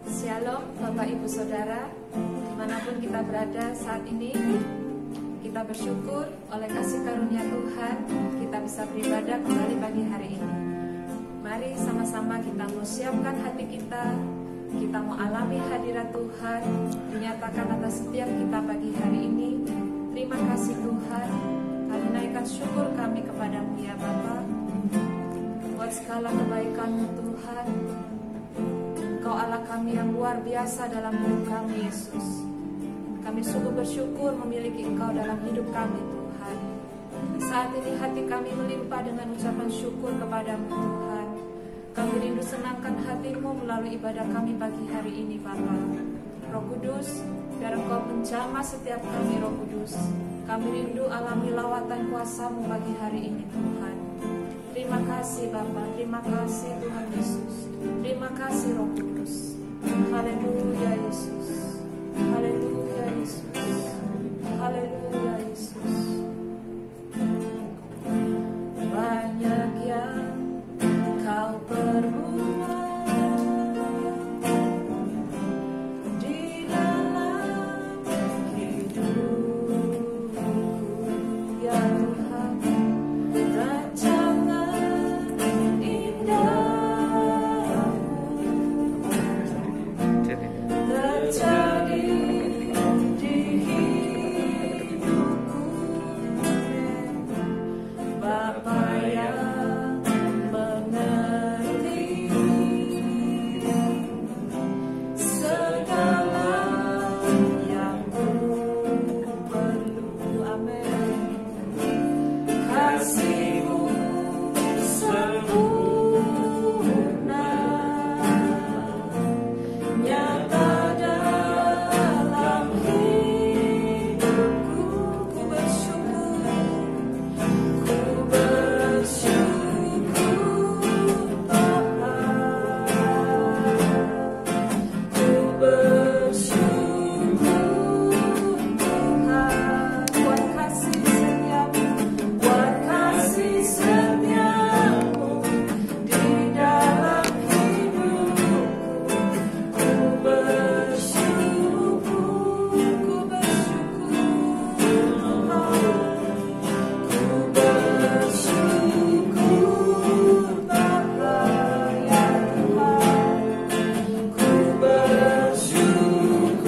Shalom Bapak Ibu Saudara, dimanapun kita berada saat ini, kita bersyukur oleh kasih karunia Tuhan kita bisa beribadah kembali pagi hari ini. Mari sama-sama kita mau siapkan hati kita mau alami hadirat Tuhan dinyatakan atas setiap kita pagi hari ini. Terima kasih Tuhan, kami naikkan syukur kami kepadamu ya Bapa, buat segala kebaikan-Mu Tuhan. Engkau Allah kami yang luar biasa dalam hidup kami Yesus. Kami sungguh bersyukur memiliki Engkau dalam hidup kami Tuhan. Saat ini hati kami melimpah dengan ucapan syukur kepadamu Tuhan. Kami rindu senangkan hati-Mu melalui ibadah kami pagi hari ini Bapa. Roh Kudus, biar Engkau menjamah setiap kami Roh Kudus. Kami rindu alami lawatan kuasa-Mu pagi hari ini Tuhan. Terima kasih Bapa, terima kasih Tuhan Yesus. Terima kasih Roh Kudus. Haleluya Yesus. Haleluya Yesus. Haleluya Yesus. Banyak yang Kau perbuat di dalam hidupku ya Tuhan. Rancangan indahmu terjadi di hidupku, Bapa yang mengerti segala yang ku perlu. Amin. Kasih-Mu sempurna nyata dalam hidupku. Ku bersyukur Bapa. Ku bersyukur Tuhan buat kasih setiamu, buat kasih setiamu di dalam hidupku. Ku bersyukur Bapa ya Tuhan. Ku bersyukur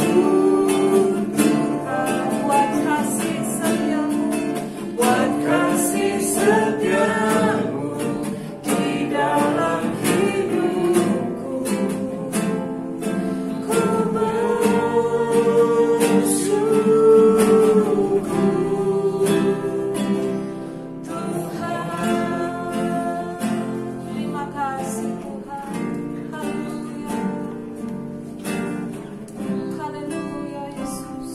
Tuhan buat kasih setiamu, buat kasih setiamu di dalam hidupku. Ku bersyukur Tuhan. Terima kasih Tuhan. Haleluya. Haleluya Yesus.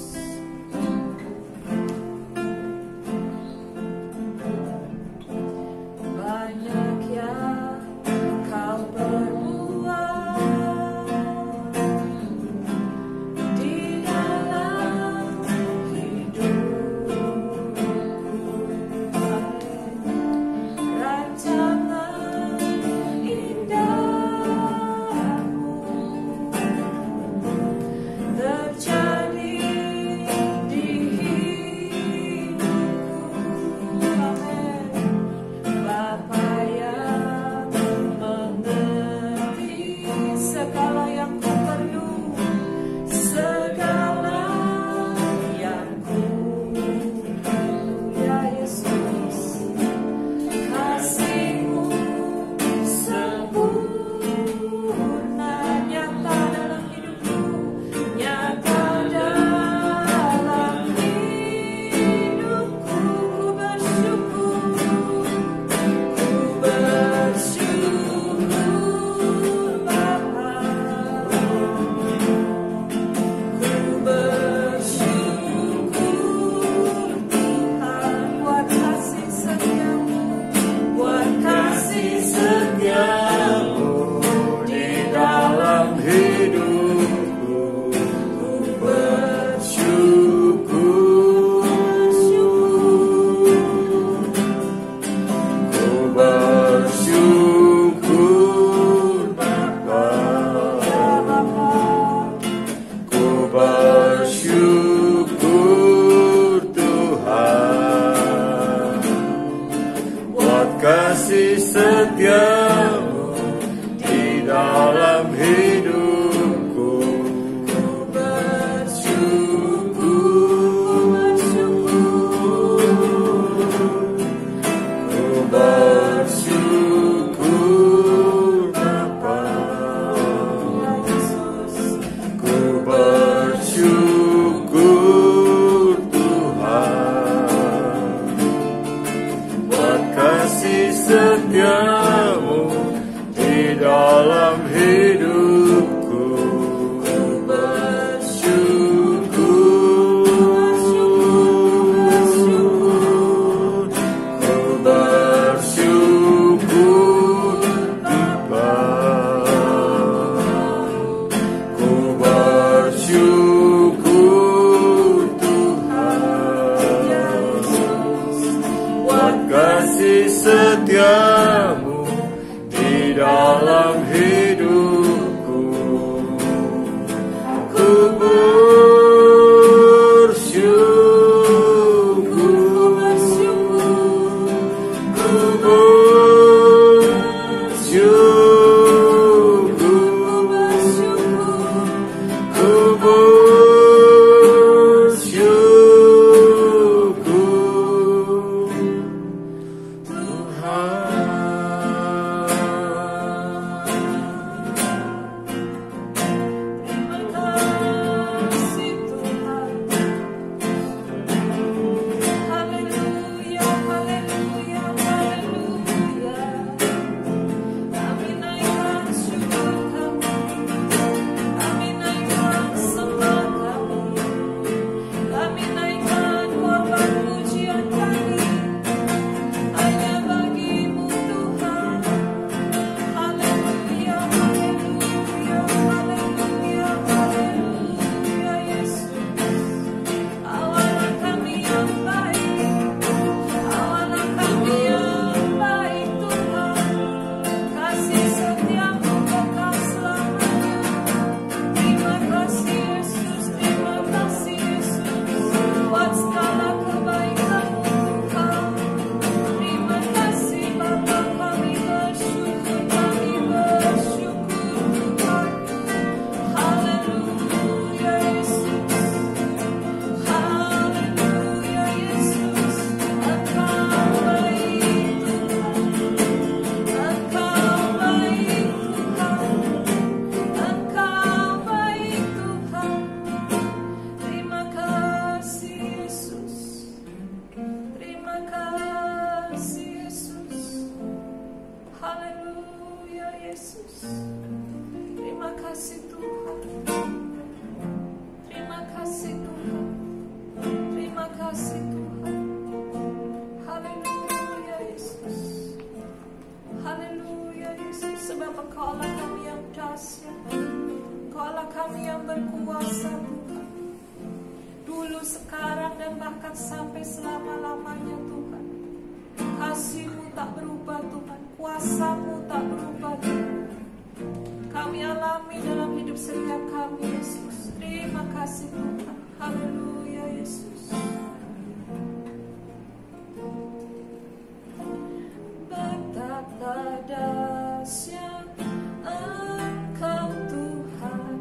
Banyak yang Kau perbuat di dalam hidupku. Rancangan indahmu terjadi di hidupku. Amin. Bapa yang mengerti segala yang ku perlu, segala yang ku ya Yesus. Kasih-Mu sempurna nyata dalam hidupku, nyata dalam hidupku. Ku bersyukur Bapa. Ku bersyukur Tuhan buat kasih setiamu, buat kasih setiamu di dalam hidupku. Ku bersyukur Bapa. kasih Tuhan. Terima kasih Tuhan. Terima kasih Tuhan. Haleluya Yesus. Haleluya Yesus. Sebab Engkau-lah kami yang dahsyat. Engkau-lah kami yang berkuasa Tuhan. Dulu, sekarang, dan bahkan sampai selama-lamanya Tuhan. Kasih-Mu tak berubah Tuhan. Kuasa-Mu tak berubah Tuhan. Kami alami dalam hidup setiap kami Yesus. Terima kasih Tuhan. Haleluya Yesus. Betapa dahsyat Engkau Tuhan,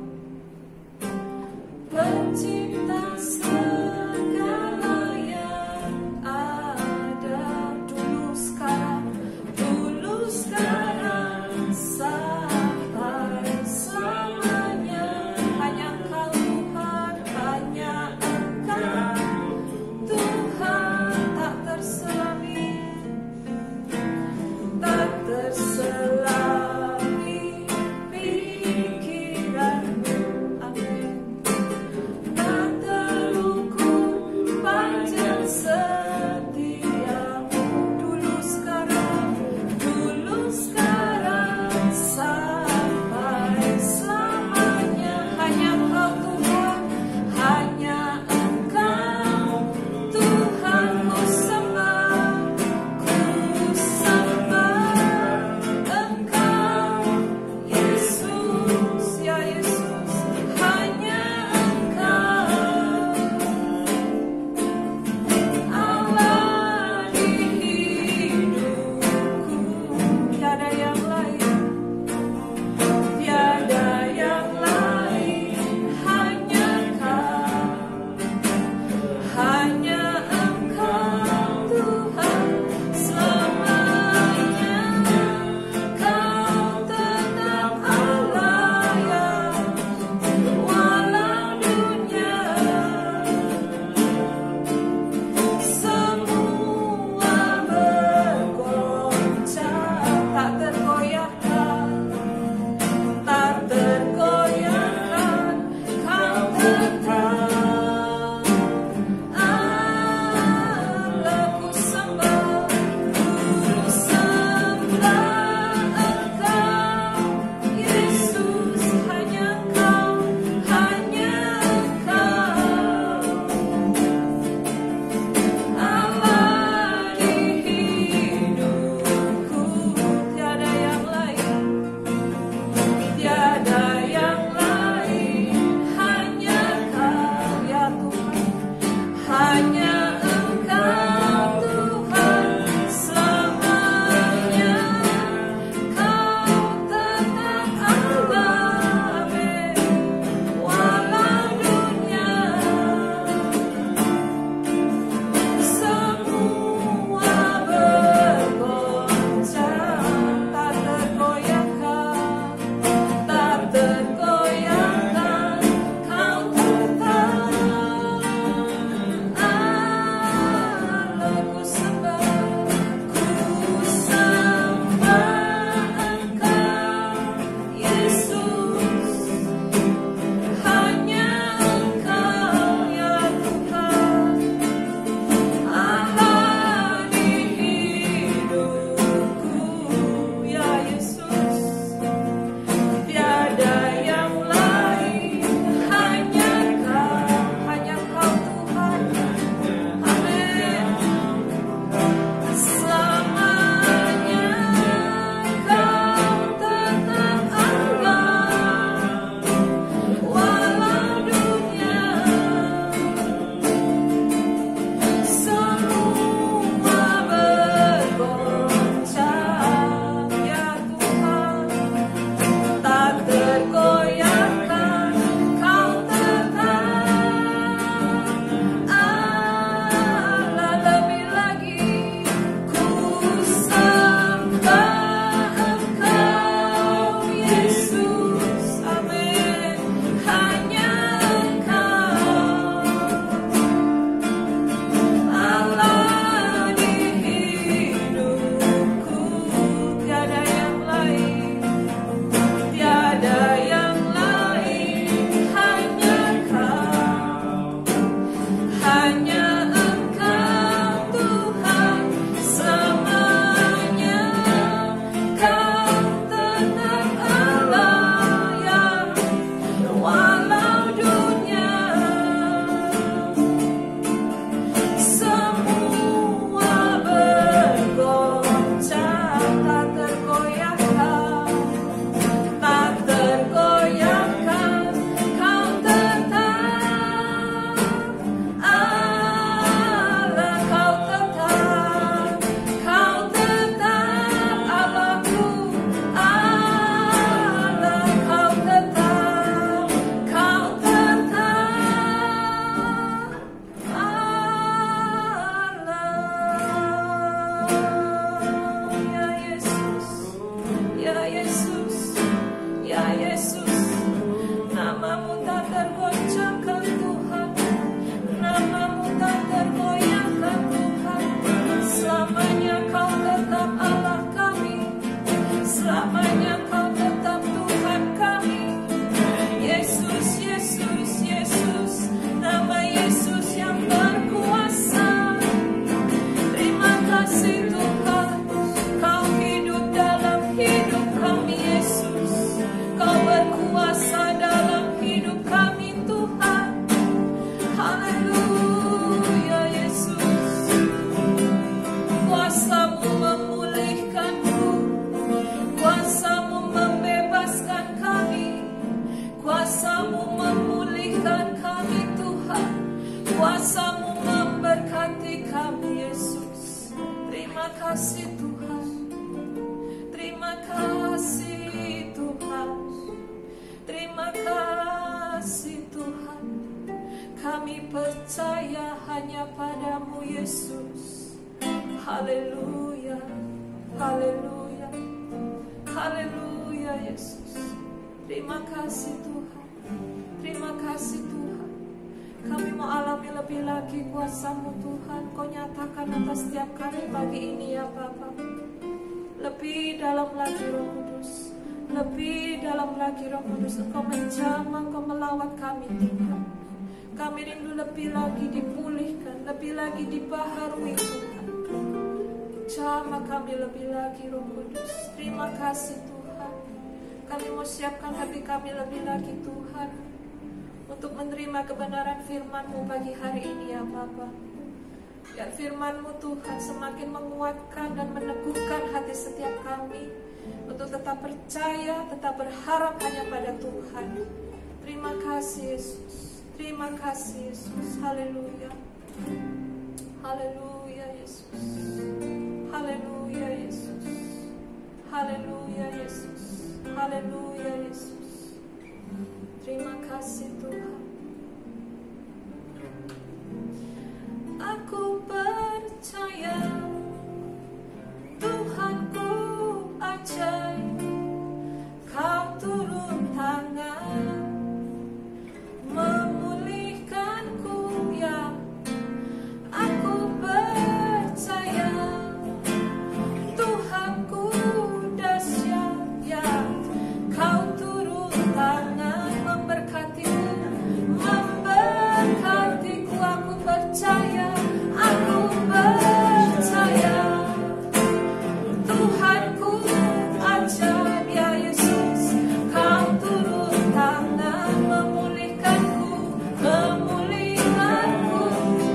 Pencipta segala yang ada, dulu sekarang sampai selamanya. Hanya Engkau Tuhan, hanya Engkau Tuhan. memulihkan kami Tuhan. Kuasa-Mu memberkati kami Yesus. Terima kasih Tuhan. Terima kasih Tuhan. Terima kasih Tuhan. Kami percaya hanya pada-Mu Yesus. Haleluya. Haleluya. Haleluya Yesus. Terima kasih Tuhan. Terima kasih Tuhan. Kami mau alami lebih lagi kuasa-Mu Tuhan. Kau nyatakan atas setiap kami pagi ini ya Bapa. Lebih dalam lagi Roh Kudus. Lebih dalam lagi Roh Kudus. Engkau menjamah, Engkau melawat kami Tuhan. Kami rindu lebih lagi dipulihkan, lebih lagi dibaharui Tuhan. Jamah kami lebih lagi Roh Kudus. Terima kasih Tuhan. Kami mau siapkan hati kami lebih lagi Tuhan, untuk menerima kebenaran firman-Mu pagi hari ini ya Bapa. Biar firman-Mu Tuhan semakin menguatkan dan meneguhkan hati setiap kami, untuk tetap percaya, tetap berharap hanya pada Tuhan. Terima kasih Yesus. Terima kasih Yesus. Haleluya. Haleluya Yesus. Haleluya Yesus. Haleluya Yesus. Haleluya Yesus. Terima kasih Tuhan. Aku percaya Tuhanku ajaib. Kau turun tangan memulihkanku ya. Aku percaya Tuhanku dahsyat ya. Kau turun tangan memberkatiku, memberkatiku. Aku percaya, aku percaya Tuhanku ajaib ya Yesus. Kau turun tangan memulihkanku, memulihkanku.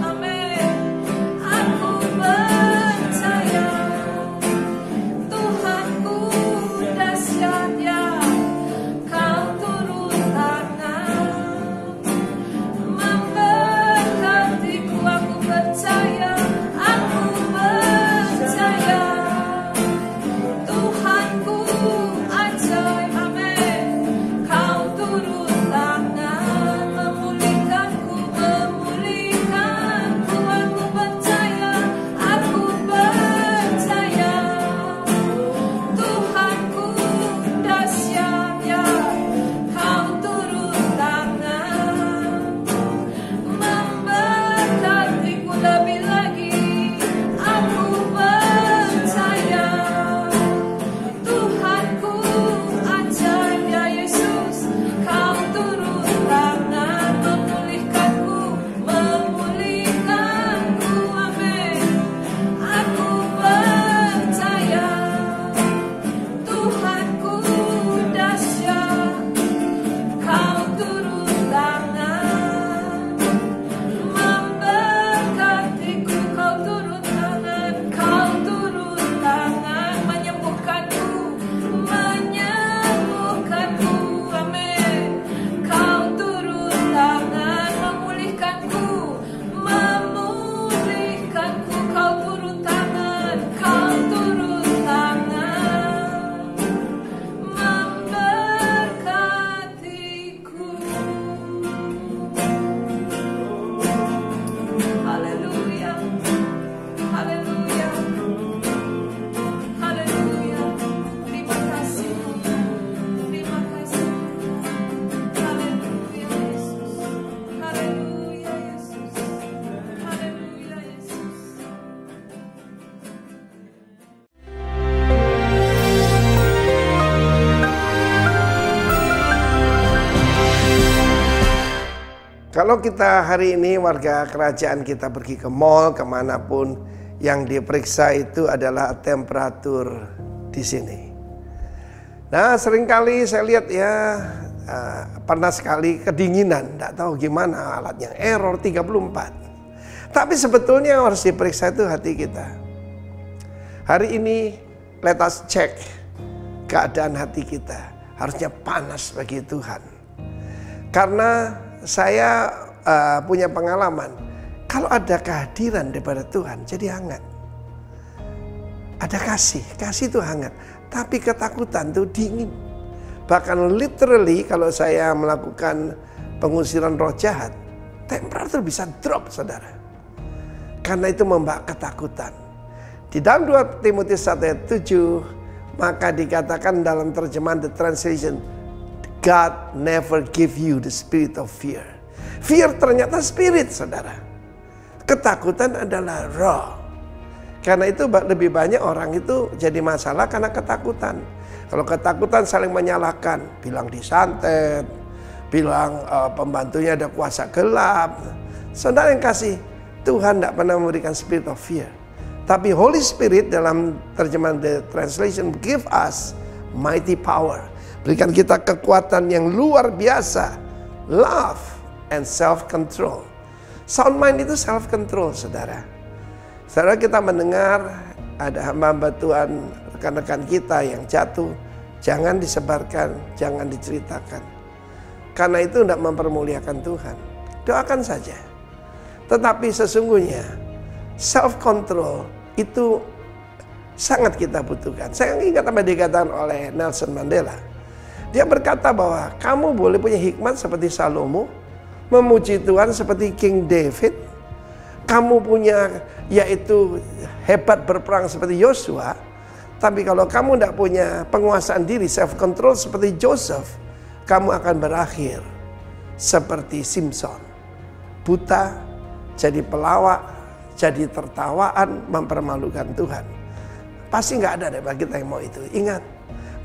Amin. Aku percaya Tuhanku dahsyat ya. Kau turun tangan memberkatiku. Aku percaya, aku percaya Tuhanku ajaib. Amin. Kau turun tangan memulihkanku, memulihkanku. Aku percaya, aku percaya Tuhanku dahsyat ya. Kau turun tangan memberkatiku lebih lagi. Aku percaya Tuhanku ajaib ya Yesus. Kau turun tangan memulihkanku, memulihkanku. Amin. Aku percaya Tuhanku dahsyat. Kau turun tangan memberkatiku. Kau turun tangan, kau turun tangan menyembuhkanku, menyembuhkanku. Amin. Kau turun tangan memulihkanku, memulihkanku. Kau turun tangan, kau turun tangan memberkatiku. Haleluya. Haleluya. Haleluya. Terima kasih. Terima kasih. Haleluya Yesus. Haleluya Yesus. Haleluya Yesus. Kalau kita hari ini warga kerajaan kita pergi ke mall kemanapun, yang diperiksa itu adalah temperatur di sini. Nah seringkali saya lihat ya panas sekali, kedinginan, tidak tahu gimana alatnya, error 34. Tapi sebetulnya yang harus diperiksa itu hati kita. Hari ini let us check keadaan hati kita, harusnya panas bagi Tuhan. Karena saya punya pengalaman. Kalau ada kehadiran daripada Tuhan, jadi hangat. Ada kasih itu hangat. Tapi ketakutan itu dingin. Bahkan literally kalau saya melakukan pengusiran roh jahat, temperatur bisa drop, saudara. Karena itu membawa ketakutan. Di dalam 2 Timotius 1 ayat 7, maka dikatakan dalam terjemahan The Translation, God never give you the spirit of fear. Fear ternyata spirit, saudara. Ketakutan adalah roh. Karena itu lebih banyak orang itu jadi masalah karena ketakutan. Kalau ketakutan saling menyalahkan, bilang disantet, bilang pembantunya ada kuasa gelap. Saudara yang kasih, Tuhan tidak pernah memberikan spirit of fear. Tapi Holy Spirit dalam terjemahan The Translation give us mighty power. Berikan kita kekuatan yang luar biasa. Love and self-control. Sound mind itu self-control, saudara. Saudara, kita mendengar ada hamba-hamba Tuhan, rekan-rekan kita yang jatuh. Jangan disebarkan, jangan diceritakan. Karena itu tidak mempermuliakan Tuhan. Doakan saja. Tetapi sesungguhnya self-control itu sangat kita butuhkan. Saya ingat apa dikatakan oleh Nelson Mandela. Dia berkata bahwa kamu boleh punya hikmat seperti Salomo, memuji Tuhan seperti King David, kamu punya yaitu hebat berperang seperti Yosua, tapi kalau kamu tidak punya penguasaan diri, self-control seperti Joseph, kamu akan berakhir seperti Simpson. Buta, jadi pelawak, jadi tertawaan, mempermalukan Tuhan. Pasti nggak ada daripada kita yang mau itu. Ingat,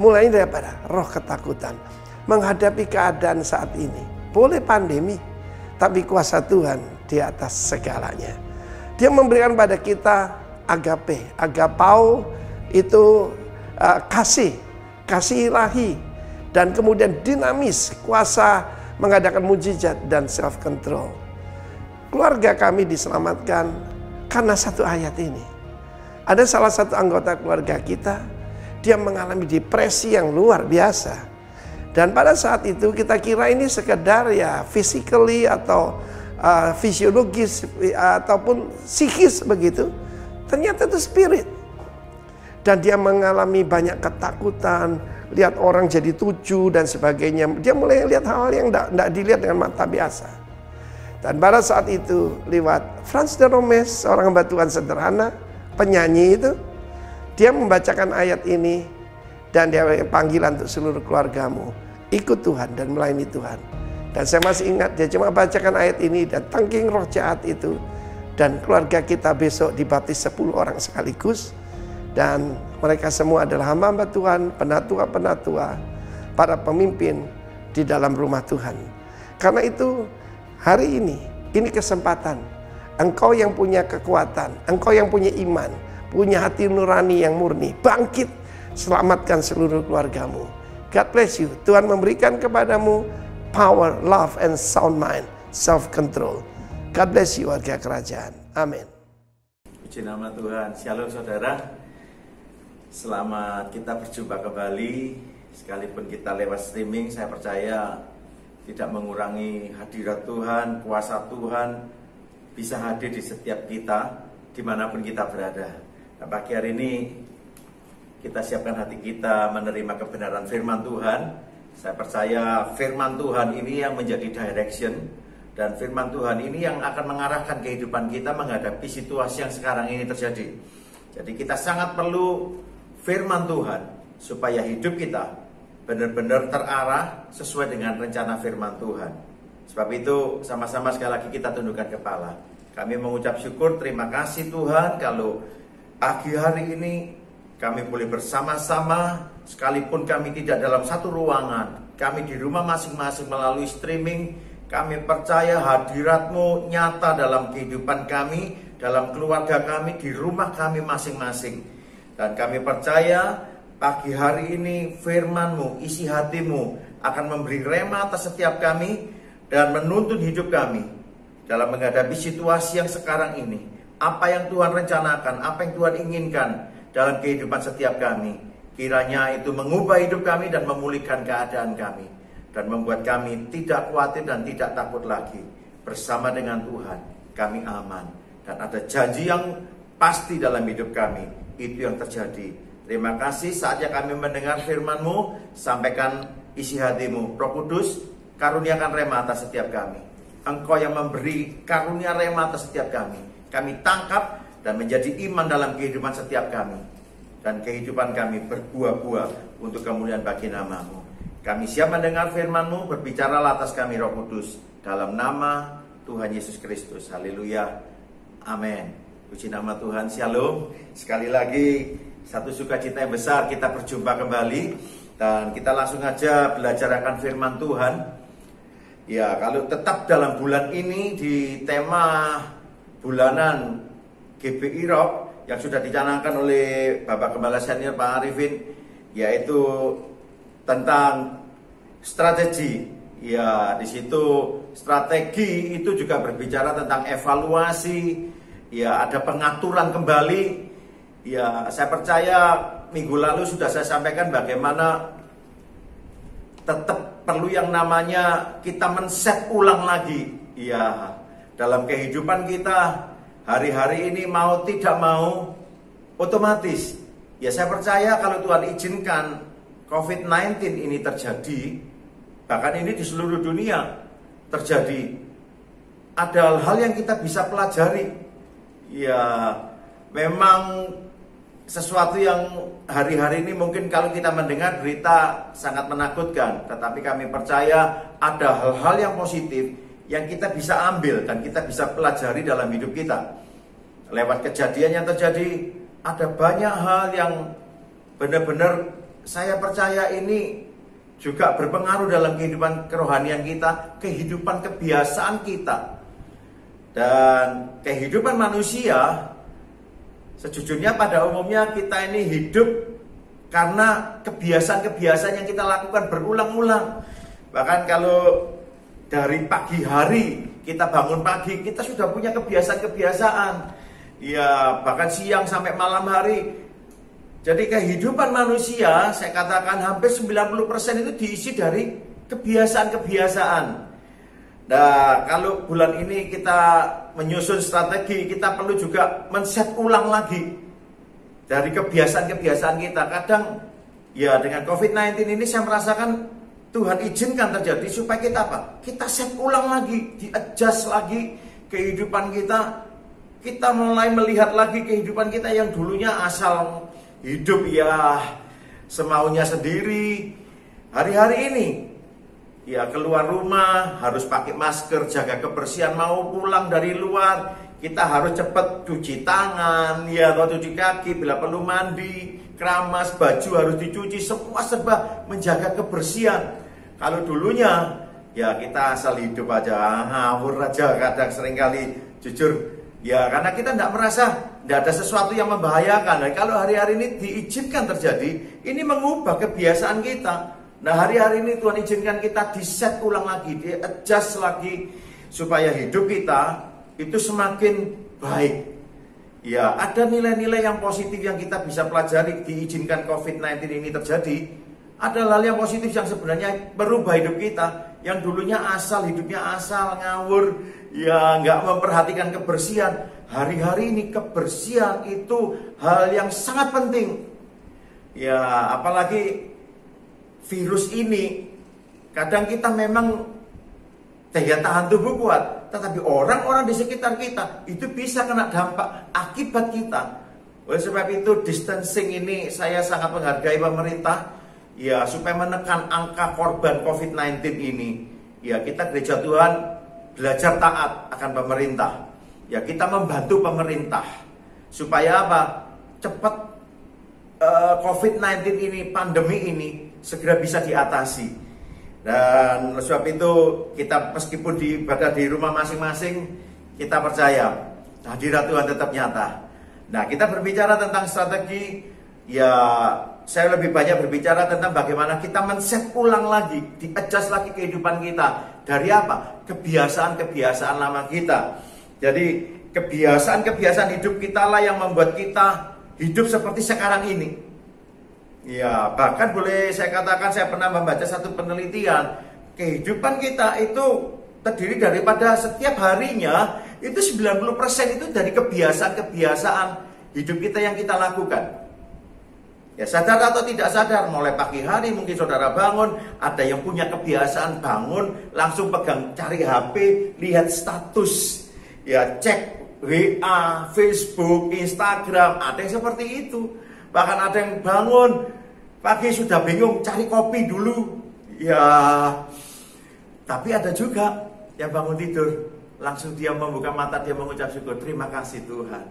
mulainya daripada roh ketakutan. Menghadapi keadaan saat ini. Boleh pandemi, tapi kuasa Tuhan di atas segalanya. Dia memberikan pada kita agape. Agapau itu kasih ilahi. Dan kemudian dinamis, kuasa mengadakan mujizat dan self-control. Keluarga kami diselamatkan karena satu ayat ini. Ada salah satu anggota keluarga kita, dia mengalami depresi yang luar biasa. Dan pada saat itu kita kira ini sekedar ya physically atau fisiologis ataupun psikis begitu. Ternyata itu spirit. Dan dia mengalami banyak ketakutan, lihat orang jadi tuju dan sebagainya. Dia mulai lihat hal-hal yang tidak dilihat dengan mata biasa. Dan pada saat itu lewat Frans de Romes, seorang hamba Tuhan sederhana, penyanyi itu, dia membacakan ayat ini dan dia panggilan untuk seluruh keluargamu, ikut Tuhan dan melayani Tuhan. Dan saya masih ingat dia cuma bacakan ayat ini dan tangking roh jahat itu, dan keluarga kita besok dibaptis 10 orang sekaligus. Dan mereka semua adalah hamba-hamba Tuhan, penatua-penatua, para pemimpin di dalam rumah Tuhan. Karena itu hari ini kesempatan. Engkau yang punya kekuatan, engkau yang punya iman, punya hati nurani yang murni, bangkit, selamatkan seluruh keluargamu. God bless you. Tuhan memberikan kepadamu power, love, and sound mind, self-control. God bless you, warga kerajaan. Amin. Puji nama Tuhan. Shalom saudara. Selamat kita berjumpa kembali. Sekalipun kita lewat streaming, saya percaya tidak mengurangi hadirat Tuhan, kuasa Tuhan bisa hadir di setiap kita, dimanapun kita berada. Nah, pagi hari ini kita siapkan hati kita menerima kebenaran firman Tuhan. Saya percaya firman Tuhan ini yang menjadi direction, dan firman Tuhan ini yang akan mengarahkan kehidupan kita menghadapi situasi yang sekarang ini terjadi. Jadi kita sangat perlu firman Tuhan supaya hidup kita benar-benar terarah sesuai dengan rencana firman Tuhan. Sebab itu sama-sama sekali lagi kita tundukkan kepala. Kami mengucap syukur, terima kasih Tuhan kalau pagi hari ini kami boleh bersama-sama, sekalipun kami tidak dalam satu ruangan, kami di rumah masing-masing melalui streaming. Kami percaya hadirat-Mu nyata dalam kehidupan kami, dalam keluarga kami, di rumah kami masing-masing. Dan kami percaya pagi hari ini firman-Mu, isi hati-Mu akan memberi rema atas setiap kami dan menuntun hidup kami dalam menghadapi situasi yang sekarang ini. Apa yang Tuhan rencanakan, apa yang Tuhan inginkan dalam kehidupan setiap kami, kiranya itu mengubah hidup kami dan memulihkan keadaan kami. dan membuat kami tidak khawatir dan tidak takut lagi. Bersama dengan Tuhan kami aman, dan ada janji yang pasti dalam hidup kami. Itu yang terjadi. Terima kasih, saatnya kami mendengar firman-Mu. Sampaikan isi hatimu. Roh Kudus, karuniakan rema atas setiap kami. Engkau yang memberi karunia rema atas setiap kami. Kami tangkap dan menjadi iman dalam kehidupan setiap kami, dan kehidupan kami berbuah-buah untuk kemuliaan bagi nama-Mu. Kami siap mendengar firman-Mu. Berbicaralah atas kami, Roh Kudus, dalam nama Tuhan Yesus Kristus. Haleluya. Amin. Puji nama Tuhan. Shalom. Sekali lagi, satu sukacita yang besar kita berjumpa kembali, dan kita langsung aja belajar akan firman Tuhan. Ya, kalau tetap dalam bulan ini di tema bulanan GBI Rock yang sudah dicanangkan oleh Bapak Gembala Senior Pak Arifin, yaitu tentang strategi. Ya, di situ strategi itu juga berbicara tentang evaluasi. Ya, ada pengaturan kembali. Ya, saya percaya minggu lalu sudah saya sampaikan bagaimana tetap perlu yang namanya kita men-set ulang lagi. Ya, dalam kehidupan kita hari-hari ini mau tidak mau otomatis. Ya, saya percaya kalau Tuhan izinkan COVID-19 ini terjadi, bahkan ini di seluruh dunia terjadi, ada hal-hal yang kita bisa pelajari. Ya, memang sesuatu yang hari-hari ini mungkin kalau kita mendengar berita sangat menakutkan, tetapi kami percaya ada hal-hal yang positif yang kita bisa ambil dan kita bisa pelajari dalam hidup kita. Lewat kejadian yang terjadi, ada banyak hal yang benar-benar saya percaya ini juga berpengaruh dalam kehidupan kerohanian kita, kehidupan kebiasaan kita. Dan kehidupan manusia, sejujurnya pada umumnya kita ini hidup karena kebiasaan-kebiasaan yang kita lakukan berulang-ulang. Bahkan kalau dari pagi hari kita bangun pagi, kita sudah punya kebiasaan-kebiasaan. Ya, bahkan siang sampai malam hari. Jadi kehidupan manusia, saya katakan hampir 90% itu diisi dari kebiasaan-kebiasaan. Nah, kalau bulan ini kita menyusun strategi, kita perlu juga men-set ulang lagi dari kebiasaan-kebiasaan kita. Kadang ya dengan COVID-19 ini saya merasakan Tuhan izinkan terjadi supaya kita apa? Kita set ulang lagi, di-adjust lagi kehidupan kita. Kita mulai melihat lagi kehidupan kita yang dulunya asal hidup ya semaunya sendiri. Hari-hari ini ya keluar rumah harus pakai masker, jaga kebersihan. Mau pulang dari luar kita harus cepat cuci tangan, ya, atau cuci kaki, bila perlu mandi, keramas, baju harus dicuci, semua serba menjaga kebersihan. Kalau dulunya ya kita asal hidup aja, ngawur aja kadang seringkali, jujur ya, karena kita tidak merasa tidak ada sesuatu yang membahayakan. Dan kalau hari-hari ini diizinkan terjadi, ini mengubah kebiasaan kita. Nah, hari-hari ini Tuhan izinkan kita di-set ulang lagi, di-adjust lagi, supaya hidup kita itu semakin baik. Ya, ada nilai-nilai yang positif yang kita bisa pelajari. Diizinkan COVID-19 ini terjadi, ada hal yang positif yang sebenarnya berubah hidup kita. Yang dulunya asal, hidupnya asal, ngawur, ya nggak memperhatikan kebersihan. Hari-hari ini kebersihan itu hal yang sangat penting. Ya, apalagi virus ini, kadang kita memang daya tahan tubuh kuat, tetapi orang-orang di sekitar kita itu bisa kena dampak akibat kita. Oleh sebab itu distancing ini saya sangat menghargai pemerintah. Ya, supaya menekan angka korban COVID-19 ini. Ya, kita gereja Tuhan belajar taat akan pemerintah. Ya, kita membantu pemerintah supaya apa? Cepat COVID-19 ini, pandemi ini segera bisa diatasi. Dan oleh sebab itu kita meskipun berada di rumah masing-masing, kita percaya hadirat Tuhan tetap nyata. Nah, kita berbicara tentang strategi. Ya, saya lebih banyak berbicara tentang bagaimana kita men-set ulang lagi, di-adjust lagi kehidupan kita. Dari apa? Kebiasaan-kebiasaan lama kita. Jadi kebiasaan-kebiasaan hidup kita lah yang membuat kita hidup seperti sekarang ini. Ya, bahkan boleh saya katakan, saya pernah membaca satu penelitian kehidupan kita itu terdiri daripada setiap harinya itu 90% itu dari kebiasaan-kebiasaan hidup kita yang kita lakukan. Ya, sadar atau tidak sadar, mulai pagi hari mungkin saudara bangun, ada yang punya kebiasaan bangun langsung pegang cari HP, lihat status, ya cek WA, Facebook, Instagram, ada yang seperti itu. Bahkan ada yang bangun pagi sudah bingung cari kopi dulu. Ya, tapi ada juga yang bangun tidur langsung dia membuka mata, dia mengucap syukur, terima kasih Tuhan.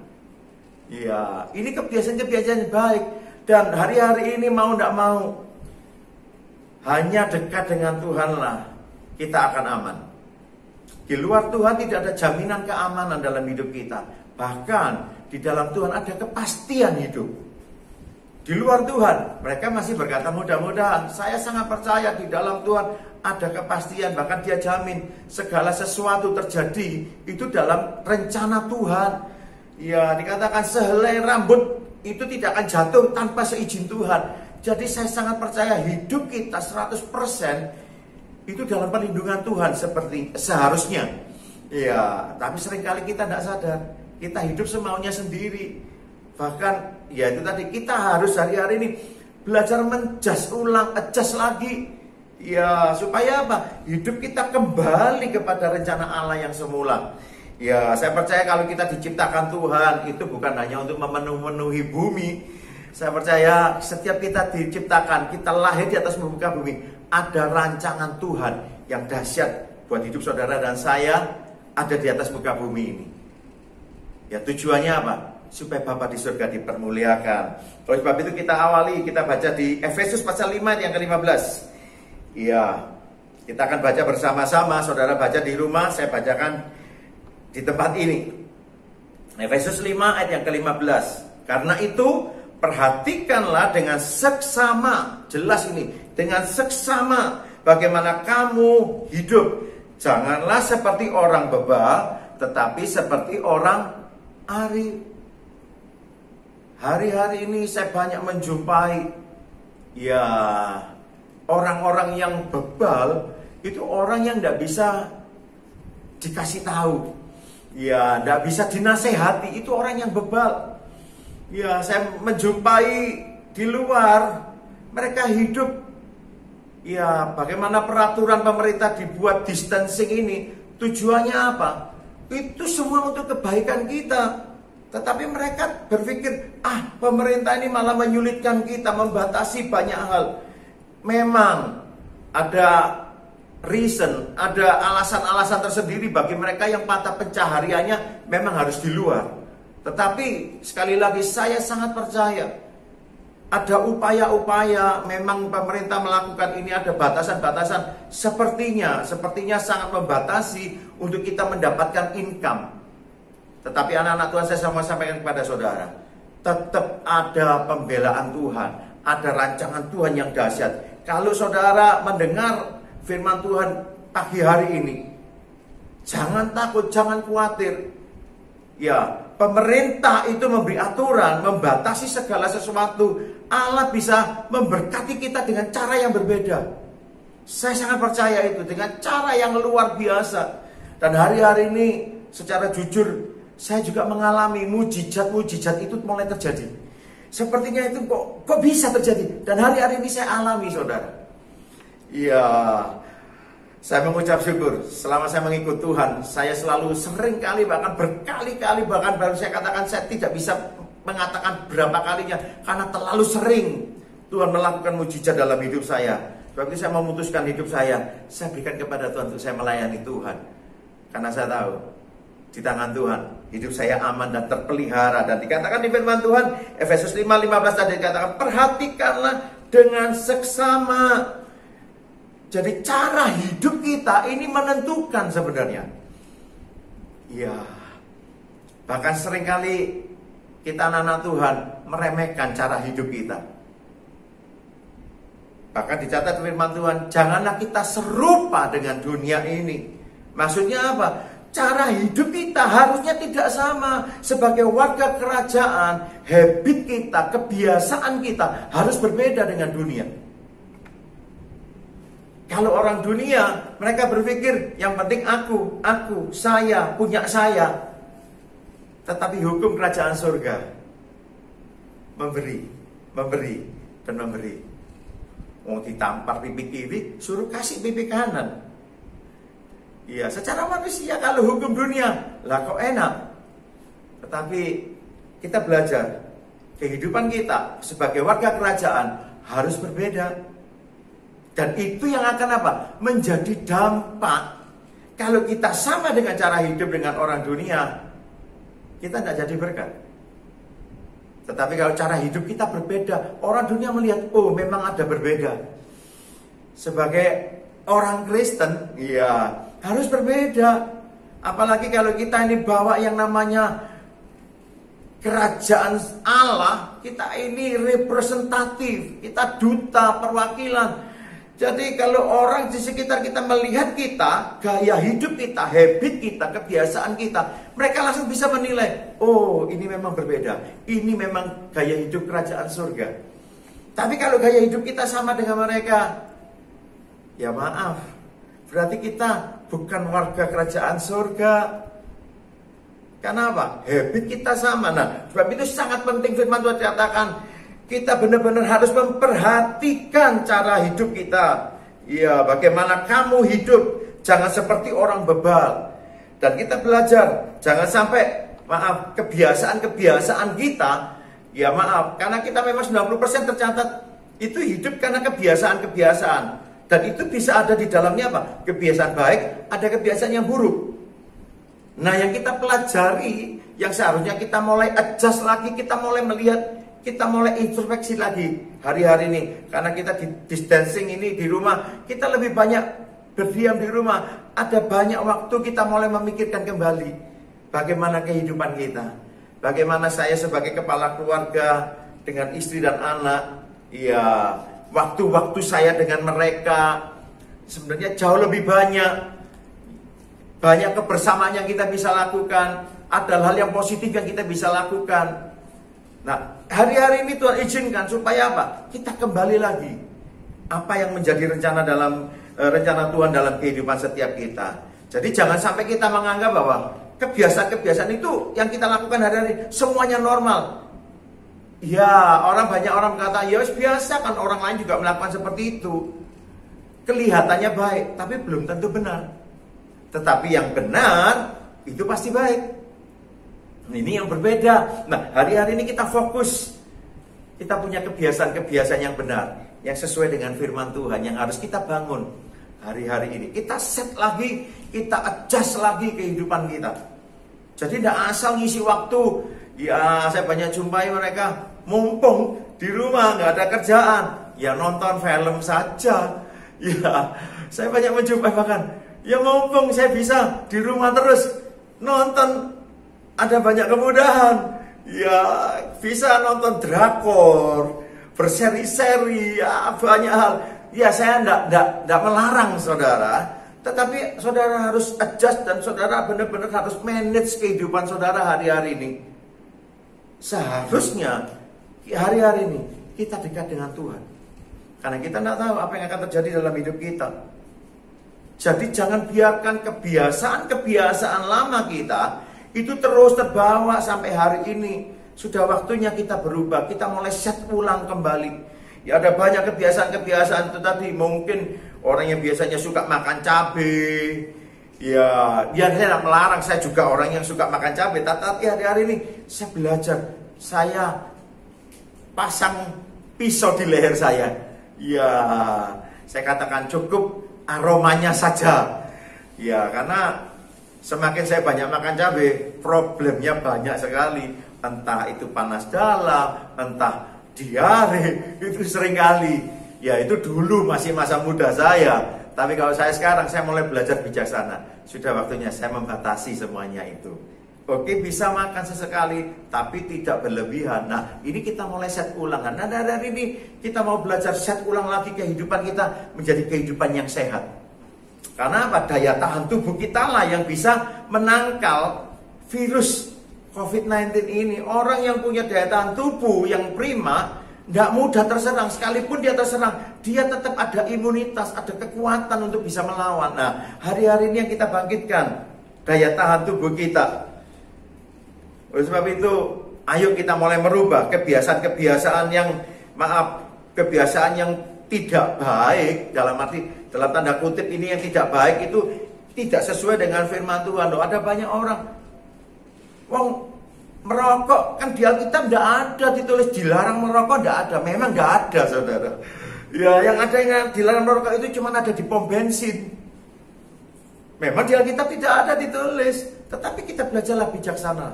Ya, ini kebiasaan-kebiasaan baik. Dan hari-hari ini mau tidak mau, hanya dekat dengan Tuhanlah kita akan aman. Di luar Tuhan tidak ada jaminan keamanan dalam hidup kita. Bahkan di dalam Tuhan ada kepastian hidup. Di luar Tuhan, mereka masih berkata mudah-mudahan. Saya sangat percaya di dalam Tuhan ada kepastian. Bahkan dia jamin segala sesuatu terjadi itu dalam rencana Tuhan. Ya, dikatakan sehelai rambut itu tidak akan jatuh tanpa seizin Tuhan. Jadi saya sangat percaya hidup kita 100% itu dalam perlindungan Tuhan seperti seharusnya. Ya, tapi seringkali kita tidak sadar. Kita hidup semaunya sendiri. Bahkan ya itu tadi, kita harus hari-hari ini belajar menjas ulang, adjust lagi. Ya, supaya apa? Hidup kita kembali kepada rencana Allah yang semula. Ya, saya percaya kalau kita diciptakan Tuhan itu bukan hanya untuk memenuhi bumi. Saya percaya setiap kita diciptakan, kita lahir di atas muka bumi, ada rancangan Tuhan yang dahsyat buat hidup saudara dan saya ada di atas muka bumi ini. Ya, tujuannya apa? Supaya Bapa di surga dipermuliakan. Oleh sebab itu kita awali, kita baca di Efesus pasal 5 yang ke-15. Ya, kita akan baca bersama-sama. Saudara baca di rumah, saya bacakan di tempat ini. Efesus 5 ayat yang ke-15. Karena itu perhatikanlah dengan seksama, jelas ini, dengan seksama bagaimana kamu hidup. Janganlah seperti orang bebal, tetapi seperti orang arif. Hari-hari ini saya banyak menjumpai ya orang-orang yang bebal. Itu orang yang tidak bisa dikasih tahu, ya tidak bisa dinasehati. Itu orang yang bebal. Ya, saya menjumpai di luar, mereka hidup, ya bagaimana peraturan pemerintah dibuat distancing ini, tujuannya apa? Itu semua untuk kebaikan kita. Tetapi mereka berpikir, pemerintah ini malah menyulitkan kita, membatasi banyak hal. Memang ada reason, ada alasan-alasan tersendiri bagi mereka yang mata pencahariannya memang harus di luar. Tetapi sekali lagi saya sangat percaya ada upaya-upaya, memang pemerintah melakukan ini, ada batasan-batasan sepertinya sangat membatasi untuk kita mendapatkan income. Tetapi anak-anak Tuhan, saya mau sampaikan kepada saudara, tetap ada pembelaan Tuhan, ada rancangan Tuhan yang dahsyat. Kalau saudara mendengar firman Tuhan pagi hari ini, jangan takut, jangan khawatir. Ya, pemerintah itu memberi aturan, membatasi segala sesuatu. Allah bisa memberkati kita dengan cara yang berbeda. Saya sangat percaya itu, dengan cara yang luar biasa. Dan hari-hari ini secara jujur, saya juga mengalami mujizat-mujizat itu mulai terjadi. Sepertinya itu kok bisa terjadi. Dan hari-hari ini saya alami, saudara. Iya, saya mengucap syukur. Selama saya mengikut Tuhan, saya selalu sering kali, bahkan berkali-kali, bahkan baru saya katakan saya tidak bisa mengatakan berapa kalinya, karena terlalu sering Tuhan melakukan mujizat dalam hidup saya. Berarti saya memutuskan hidup saya berikan kepada Tuhan untuk saya melayani Tuhan. Karena saya tahu di tangan Tuhan hidup saya aman dan terpelihara. Dan dikatakan di firman Tuhan Efesus 5:15 tadi dikatakan, perhatikanlah dengan seksama. Jadi cara hidup kita ini menentukan sebenarnya. Ya, bahkan seringkali kita anak-anak Tuhan meremehkan cara hidup kita. Bahkan dicatat firman Tuhan, janganlah kita serupa dengan dunia ini. Maksudnya apa? Cara hidup kita harusnya tidak sama. Sebagai warga kerajaan, habit kita, kebiasaan kita harus berbeda dengan dunia. Kalau orang dunia, mereka berpikir yang penting aku, saya, punya saya. Tetapi hukum kerajaan surga memberi, dan memberi. Mau ditampar pipi kiri, suruh kasih pipi kanan. Iya, secara manusia kalau hukum dunia, lah kok enak. Tetapi kita belajar, kehidupan kita sebagai warga kerajaan harus berbeda. Dan itu yang akan apa? Menjadi dampak. Kalau kita sama dengan cara hidup dengan orang dunia, kita tidak jadi berkat. Tetapi kalau cara hidup kita berbeda, orang dunia melihat, oh memang ada berbeda. Sebagai orang Kristen, ya harus berbeda. Apalagi kalau kita ini bawa yang namanya kerajaan Allah, kita ini representatif, kita duta perwakilan. Jadi kalau orang di sekitar kita melihat kita, gaya hidup kita, habit kita, kebiasaan kita, mereka langsung bisa menilai, oh ini memang berbeda, ini memang gaya hidup kerajaan surga. Tapi kalau gaya hidup kita sama dengan mereka, ya maaf, berarti kita bukan warga kerajaan surga. Karena apa? Habit kita sama. Nah, sebab itu sangat penting firman Tuhan dikatakan, kita benar-benar harus memperhatikan cara hidup kita. Ya, bagaimana kamu hidup. Jangan seperti orang bebal. Dan kita belajar, jangan sampai, maaf, kebiasaan-kebiasaan kita, ya maaf, karena kita memang 90% tercatat, itu hidup karena kebiasaan-kebiasaan. Dan itu bisa ada di dalamnya apa? Kebiasaan baik, ada kebiasaan yang buruk. Nah, yang kita pelajari, yang seharusnya kita mulai adjust lagi, kita mulai melihat, kita mulai introspeksi lagi hari-hari ini. Karena kita di distancing ini di rumah, kita lebih banyak berdiam di rumah. Ada banyak waktu kita mulai memikirkan kembali bagaimana kehidupan kita. Bagaimana saya sebagai kepala keluarga dengan istri dan anak, ya waktu-waktu saya dengan mereka sebenarnya jauh lebih banyak. Banyak kebersamaan yang kita bisa lakukan. Ada hal yang positif yang kita bisa lakukan. Nah, hari-hari ini Tuhan izinkan supaya apa? Kita kembali lagi. Apa yang menjadi rencana Tuhan dalam kehidupan setiap kita. Jadi jangan sampai kita menganggap bahwa kebiasaan-kebiasaan itu yang kita lakukan hari-hari semuanya normal. Ya, banyak orang berkata, ya biasa kan, orang lain juga melakukan seperti itu. Kelihatannya baik, tapi belum tentu benar. Tetapi yang benar itu pasti baik. Ini yang berbeda. Nah, hari-hari ini kita fokus. Kita punya kebiasaan-kebiasaan yang benar, yang sesuai dengan firman Tuhan, yang harus kita bangun hari-hari ini. Kita set lagi, kita adjust lagi kehidupan kita. Jadi tidak asal ngisi waktu. Ya, saya banyak jumpai mereka mumpung di rumah nggak ada kerjaan, ya nonton film saja. Ya, saya banyak menjumpai bahkan, ya mumpung saya bisa di rumah terus nonton. Ada banyak kemudahan, ya bisa nonton drakor, berseri-seri, ya banyak hal. Ya saya tidak melarang saudara, tetapi saudara harus adjust dan saudara benar-benar harus manage kehidupan saudara hari-hari ini. Seharusnya hari-hari ini kita dekat dengan Tuhan, karena kita tidak tahu apa yang akan terjadi dalam hidup kita. Jadi jangan biarkan kebiasaan-kebiasaan lama kita itu terus terbawa sampai hari ini. Sudah waktunya kita berubah, kita mulai set ulang kembali. Ya ada banyak kebiasaan-kebiasaan itu tadi. Mungkin orang yang biasanya suka makan cabai, ya saya tidak melarang, saya juga orang yang suka makan cabai. Tapi hari-hari ini saya belajar, saya pasang pisau di leher saya. Ya saya katakan cukup aromanya saja. Ya karena semakin saya banyak makan cabai, problemnya banyak sekali. Entah itu panas dalam, entah diare, itu sering kali. Ya itu dulu masih masa muda saya. Tapi kalau saya sekarang, saya mulai belajar bijaksana. Sudah waktunya saya membatasi semuanya itu. Oke, bisa makan sesekali, tapi tidak berlebihan. Nah, ini kita mulai set ulang. Nah, dari ini kita mau belajar set ulang lagi kehidupan kita menjadi kehidupan yang sehat. Karena apa? Daya tahan tubuh kita lah yang bisa menangkal virus COVID-19 ini. Orang yang punya daya tahan tubuh yang prima, Tidak mudah terserang, sekalipun dia terserang, dia tetap ada imunitas, ada kekuatan untuk bisa melawan. Nah, hari-hari ini yang kita bangkitkan daya tahan tubuh kita. Oleh sebab itu, ayo kita mulai merubah kebiasaan-kebiasaan yang, kebiasaan yang tidak baik, dalam tanda kutip ini yang tidak baik itu tidak sesuai dengan firman Tuhan. Loh, ada banyak orang, merokok kan di Alkitab tidak ada ditulis dilarang merokok, tidak ada, memang tidak ada, saudara. Ya, yang ada yang dilarang merokok itu cuma ada di pom bensin. Memang di Alkitab tidak ada ditulis, tetapi kita belajarlah bijaksana.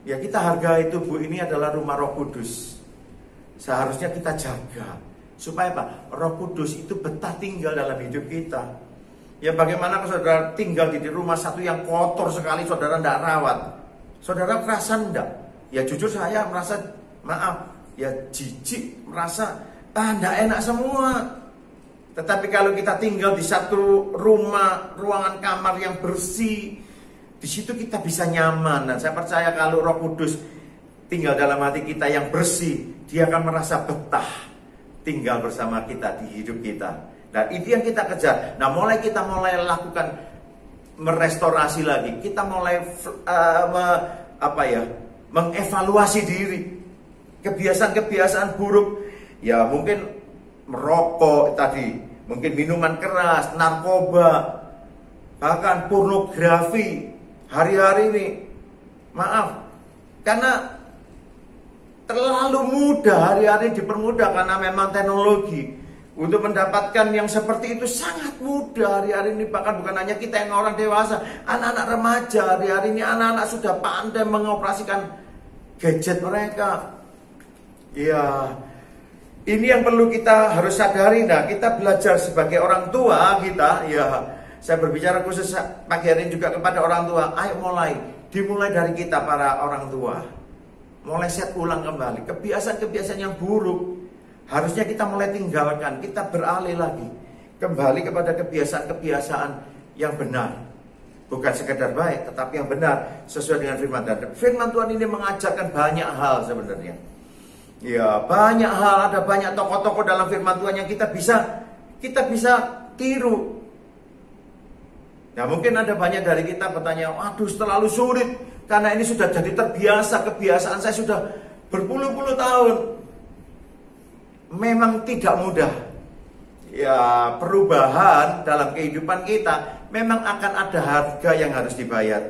Ya, kita hargai tubuh ini adalah rumah Roh Kudus. Seharusnya kita jaga supaya apa? Roh Kudus itu betah tinggal dalam hidup kita. Ya, bagaimana kalau saudara tinggal di rumah satu yang kotor sekali, saudara tidak rawat? Saudara merasa enggak? Ya jujur saya merasa, ya jijik, merasa enggak enak semua. Tetapi kalau kita tinggal di satu rumah, ruangan kamar yang bersih, di situ kita bisa nyaman. Dan saya percaya kalau Roh Kudus tinggal dalam hati kita yang bersih, dia akan merasa betah tinggal bersama kita di hidup kita. Dan itu yang kita kejar. Nah, kita mulai lakukan merestorasi lagi. Kita mulai mengevaluasi diri. Kebiasaan-kebiasaan buruk, ya mungkin merokok tadi, mungkin minuman keras, narkoba, bahkan pornografi. Hari-hari ini, karena terlalu mudah, hari-hari dipermudah karena memang teknologi. Untuk mendapatkan yang seperti itu sangat mudah hari-hari ini. Bahkan bukan hanya kita yang orang dewasa, anak-anak remaja hari-hari ini, anak-anak sudah pandai mengoperasikan gadget mereka. Ya, ini yang perlu kita harus sadari. Nah, kita belajar sebagai orang tua kita, ya, saya berbicara khusus pagi hari ini juga kepada orang tua. Ayo dimulai dari kita para orang tua. Mulai set ulang kembali kebiasaan-kebiasaan yang buruk. Harusnya kita mulai tinggalkan, kita beralih lagi, kembali kepada kebiasaan-kebiasaan yang benar. Bukan sekedar baik, tetapi yang benar, sesuai dengan firman Tuhan. Firman Tuhan ini mengajarkan banyak hal sebenarnya. Ya, banyak hal, ada banyak tokoh-tokoh dalam firman Tuhan yang kita bisa tiru. Nah, mungkin ada banyak dari kita bertanya, waduh terlalu sulit, karena ini sudah jadi terbiasa, kebiasaan saya sudah berpuluh-puluh tahun. Memang tidak mudah. Ya, perubahan dalam kehidupan kita memang akan ada harga yang harus dibayar.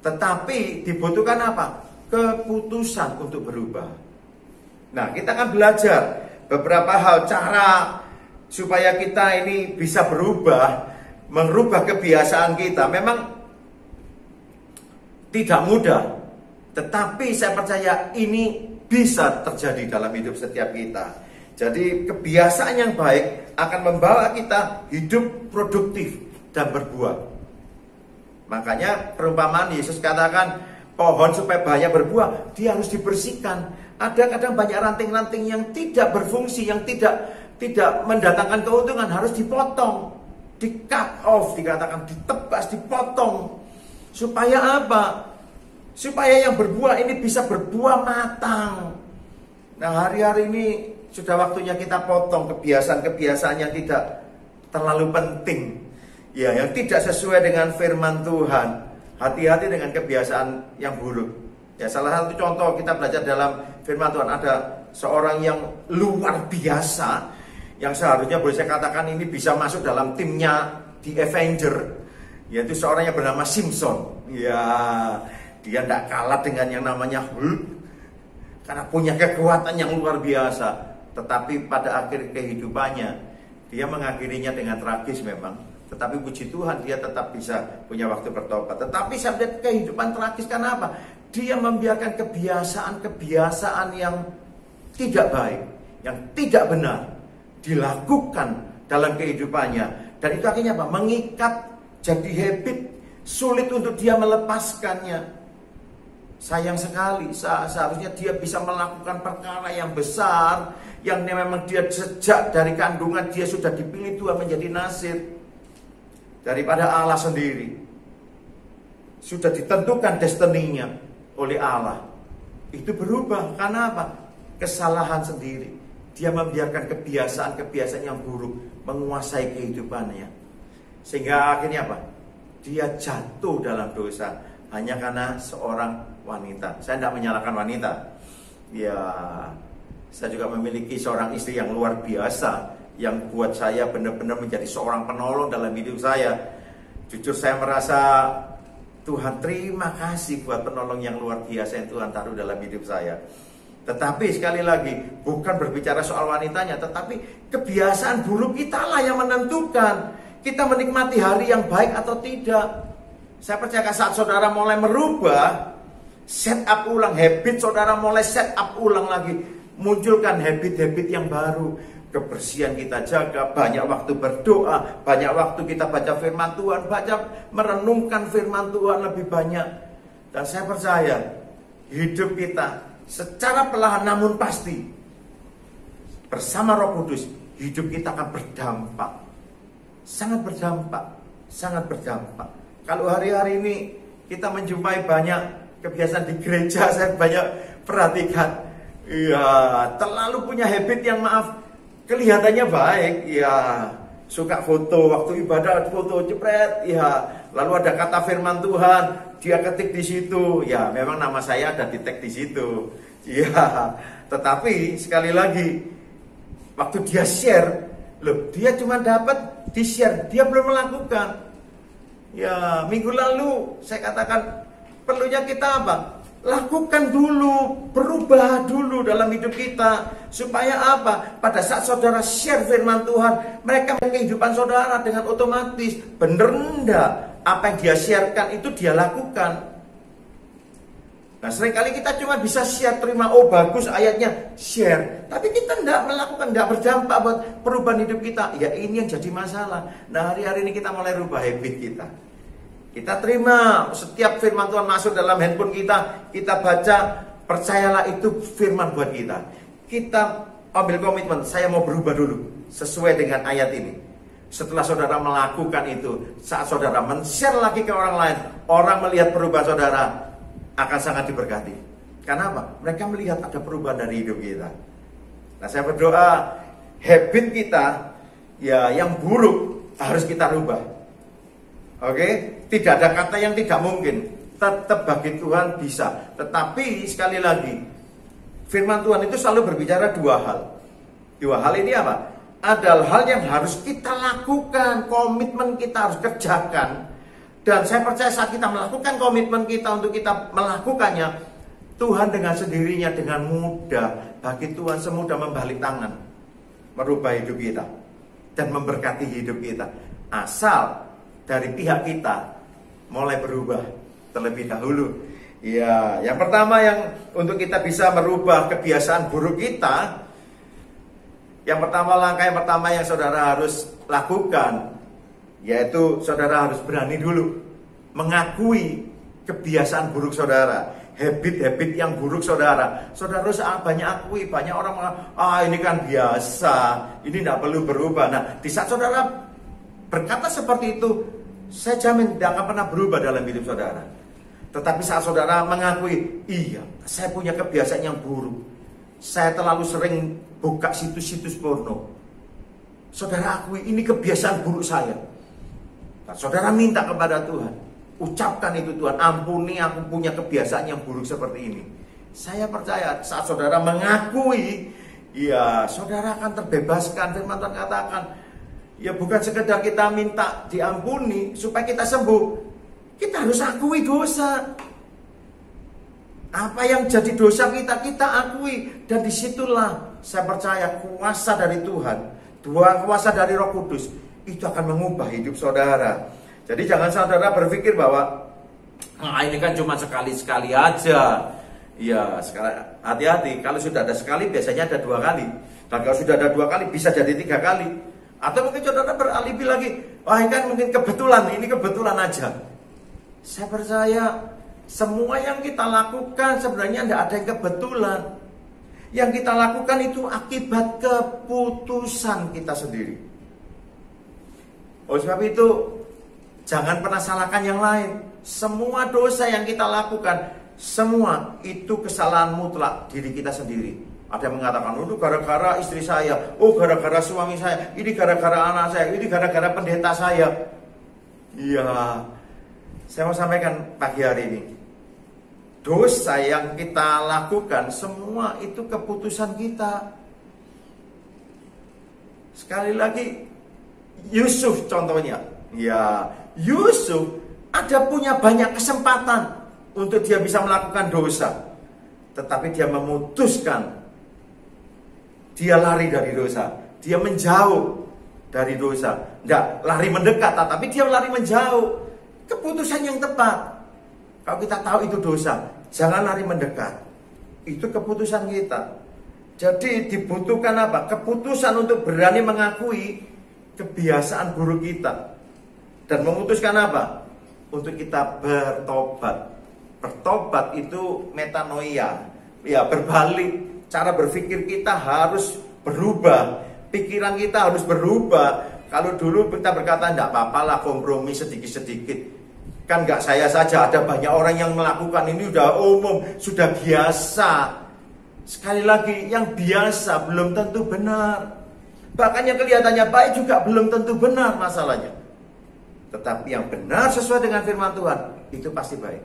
Tetapi dibutuhkan apa? Keputusan untuk berubah. Nah, kita akan belajar beberapa hal cara supaya kita ini bisa berubah, merubah kebiasaan kita. Memang tidak mudah, tetapi saya percaya ini bisa terjadi dalam hidup setiap kita. Jadi kebiasaan yang baik akan membawa kita hidup produktif dan berbuah. Makanya perumpamaan Yesus katakan, pohon supaya banyak berbuah, dia harus dibersihkan. Ada kadang banyak ranting-ranting yang tidak berfungsi, yang tidak mendatangkan keuntungan, harus dipotong, di cut off, dikatakan ditebas, dipotong. Supaya apa? Supaya yang berbuah ini bisa berbuah matang. Nah, hari-hari ini sudah waktunya kita potong kebiasaan-kebiasaan yang tidak terlalu penting, ya, yang tidak sesuai dengan firman Tuhan. Hati-hati dengan kebiasaan yang buruk. Ya, salah satu contoh kita belajar dalam firman Tuhan, ada seorang yang luar biasa, yang seharusnya boleh saya katakan ini bisa masuk dalam timnya di Avenger, yaitu seorang yang bernama Simpson. Ya, dia tidak kalah dengan yang namanya Hulk, karena punya kekuatan yang luar biasa. Tetapi pada akhir kehidupannya, dia mengakhirinya dengan tragis memang. Tetapi puji Tuhan, dia tetap bisa punya waktu bertobat. Tetapi sampai kehidupan tragis, karena apa? Dia membiarkan kebiasaan-kebiasaan yang tidak baik, yang tidak benar, dilakukan dalam kehidupannya. Dan itu akhirnya apa? Mengikat, jadi habit, sulit untuk dia melepaskannya. Sayang sekali, seharusnya dia bisa melakukan perkara yang besar, yang memang dia sejak dari kandungan dia sudah dipilih Tuhan menjadi nasir daripada Allah sendiri. Sudah ditentukan destininya oleh Allah. Itu berubah, karena apa? kesalahan sendiri. Dia membiarkan kebiasaan-kebiasaan yang buruk menguasai kehidupannya. Sehingga akhirnya apa? Dia jatuh dalam dosa hanya karena seorang wanita. Saya tidak menyalahkan wanita. Ya, saya juga memiliki seorang istri yang luar biasa, yang buat saya benar-benar menjadi seorang penolong dalam hidup saya. Jujur saya merasa Tuhan terima kasih buat penolong yang luar biasa yang Tuhan taruh dalam hidup saya. Tetapi sekali lagi, bukan berbicara soal wanitanya, tetapi kebiasaan buruk kita lah yang menentukan kita menikmati hari yang baik atau tidak. Saya percaya saat saudara mulai merubah, set up ulang habit, saudara mulai set up ulang lagi, munculkan habit-habit yang baru. Kebersihan kita jaga, banyak waktu berdoa, banyak waktu kita baca firman Tuhan, merenungkan firman Tuhan lebih banyak. Dan saya percaya hidup kita secara perlahan namun pasti bersama Roh Kudus, hidup kita akan berdampak. Sangat berdampak, sangat berdampak. Kalau hari-hari ini kita menjumpai banyak kebiasaan di gereja, saya banyak perhatikan, ya terlalu punya habit yang maaf, kelihatannya baik, ya suka foto waktu ibadah, foto jepret, ya lalu ada kata firman Tuhan, dia ketik di situ, ya memang nama saya ada di tag di situ, ya. Tetapi sekali lagi, waktu dia share, loh dia cuma dapat di share, dia belum melakukan. Ya minggu lalu saya katakan perlunya kita apa? Lakukan dulu, berubah dulu dalam hidup kita. Supaya apa? Pada saat saudara share firman Tuhan, mereka kehidupan saudara dengan otomatis. Bener enggak? Apa yang dia sharekan itu dia lakukan. Nah seringkali kita cuma bisa share, terima, oh bagus ayatnya, share. Tapi kita enggak melakukan, enggak berdampak buat perubahan hidup kita. Ya ini yang jadi masalah. Nah hari-hari ini kita mulai rubah habit kita. Kita terima setiap firman Tuhan masuk dalam handphone kita baca, percayalah itu firman buat kita. Kita ambil komitmen, saya mau berubah dulu sesuai dengan ayat ini. Setelah saudara melakukan itu, saat saudara men-share lagi ke orang lain, orang melihat perubahan saudara akan sangat diberkati. Karena apa? Mereka melihat ada perubahan dari hidup kita. Nah saya berdoa, habit kita ya yang buruk harus kita rubah. Oke, tidak ada kata yang tidak mungkin. Tetap bagi Tuhan bisa. Tetapi sekali lagi, firman Tuhan itu selalu berbicara dua hal. Dua hal ini apa? Ada hal yang harus kita lakukan, komitmen kita harus kerjakan. Dan saya percaya saat kita melakukan komitmen kita untuk kita melakukannya, Tuhan dengan sendirinya, dengan mudah, bagi Tuhan semudah membalik tangan, merubah hidup kita dan memberkati hidup kita. Asal dari pihak kita mulai berubah terlebih dahulu. Ya, yang pertama yang untuk kita bisa merubah kebiasaan buruk kita, langkah yang pertama yang saudara harus lakukan, yaitu saudara harus berani dulu mengakui kebiasaan buruk saudara, habit-habit yang buruk saudara. Saudara harus banyak akui. Banyak orang mengatakan, ini kan biasa, ini tidak perlu berubah. Nah, di saat saudara berkata seperti itu, saya jamin tidak akan pernah berubah dalam hidup saudara. Tetapi saat saudara mengakui, iya, saya punya kebiasaan yang buruk, saya terlalu sering buka situs-situs porno, saudara akui ini kebiasaan buruk saya. Nah, saudara minta kepada Tuhan, ucapkan itu, Tuhan ampuni aku punya kebiasaan yang buruk seperti ini. Saya percaya saat saudara mengakui, ya saudara akan terbebaskan. Firman Tuhan katakan, ya bukan sekedar kita minta diampuni supaya kita sembuh, kita harus akui dosa. Apa yang jadi dosa kita akui. Dan disitulah saya percaya kuasa dari Tuhan, kuasa dari Roh Kudus itu akan mengubah hidup saudara. Jadi jangan saudara berpikir bahwa ini kan cuma sekali-sekali aja. Ya, hati-hati. Kalau sudah ada sekali biasanya ada dua kali. Dan kalau sudah ada dua kali bisa jadi tiga kali. Atau mungkin saudara beralibi lagi, wah ini kan mungkin kebetulan, ini kebetulan aja. Saya percaya semua yang kita lakukan sebenarnya tidak ada yang kebetulan. Yang kita lakukan itu akibat keputusan kita sendiri. Oleh sebab itu, jangan pernah salahkan yang lain. Semua dosa yang kita lakukan, semua itu kesalahan mutlak diri kita sendiri. Ada yang mengatakan, itu gara-gara istri saya, oh gara-gara suami saya, ini gara-gara anak saya, ini gara-gara pendeta saya. Iya, saya mau sampaikan pagi hari ini, dosa yang kita lakukan semua itu keputusan kita. Sekali lagi, Yusuf contohnya. Ya, Yusuf ada punya banyak kesempatan untuk dia bisa melakukan dosa, tetapi dia memutuskan, dia lari dari dosa, dia menjauh dari dosa. Tidak lari mendekat, tapi dia lari menjauh. Keputusan yang tepat. Kalau kita tahu itu dosa, jangan lari mendekat. Itu keputusan kita. Jadi dibutuhkan apa? Keputusan untuk berani mengakui kebiasaan buruk kita. Dan memutuskan apa? Untuk kita bertobat. Bertobat itu metanoia. Ya, berbalik. Cara berpikir kita harus berubah. Pikiran kita harus berubah. Kalau dulu kita berkata, tidak apa-apa lah kompromi sedikit-sedikit. Kan nggak saya saja, ada banyak orang yang melakukan ini sudah umum, sudah biasa. Sekali lagi, yang biasa belum tentu benar. Bahkan yang kelihatannya baik juga belum tentu benar masalahnya. Tetapi yang benar sesuai dengan firman Tuhan, itu pasti baik.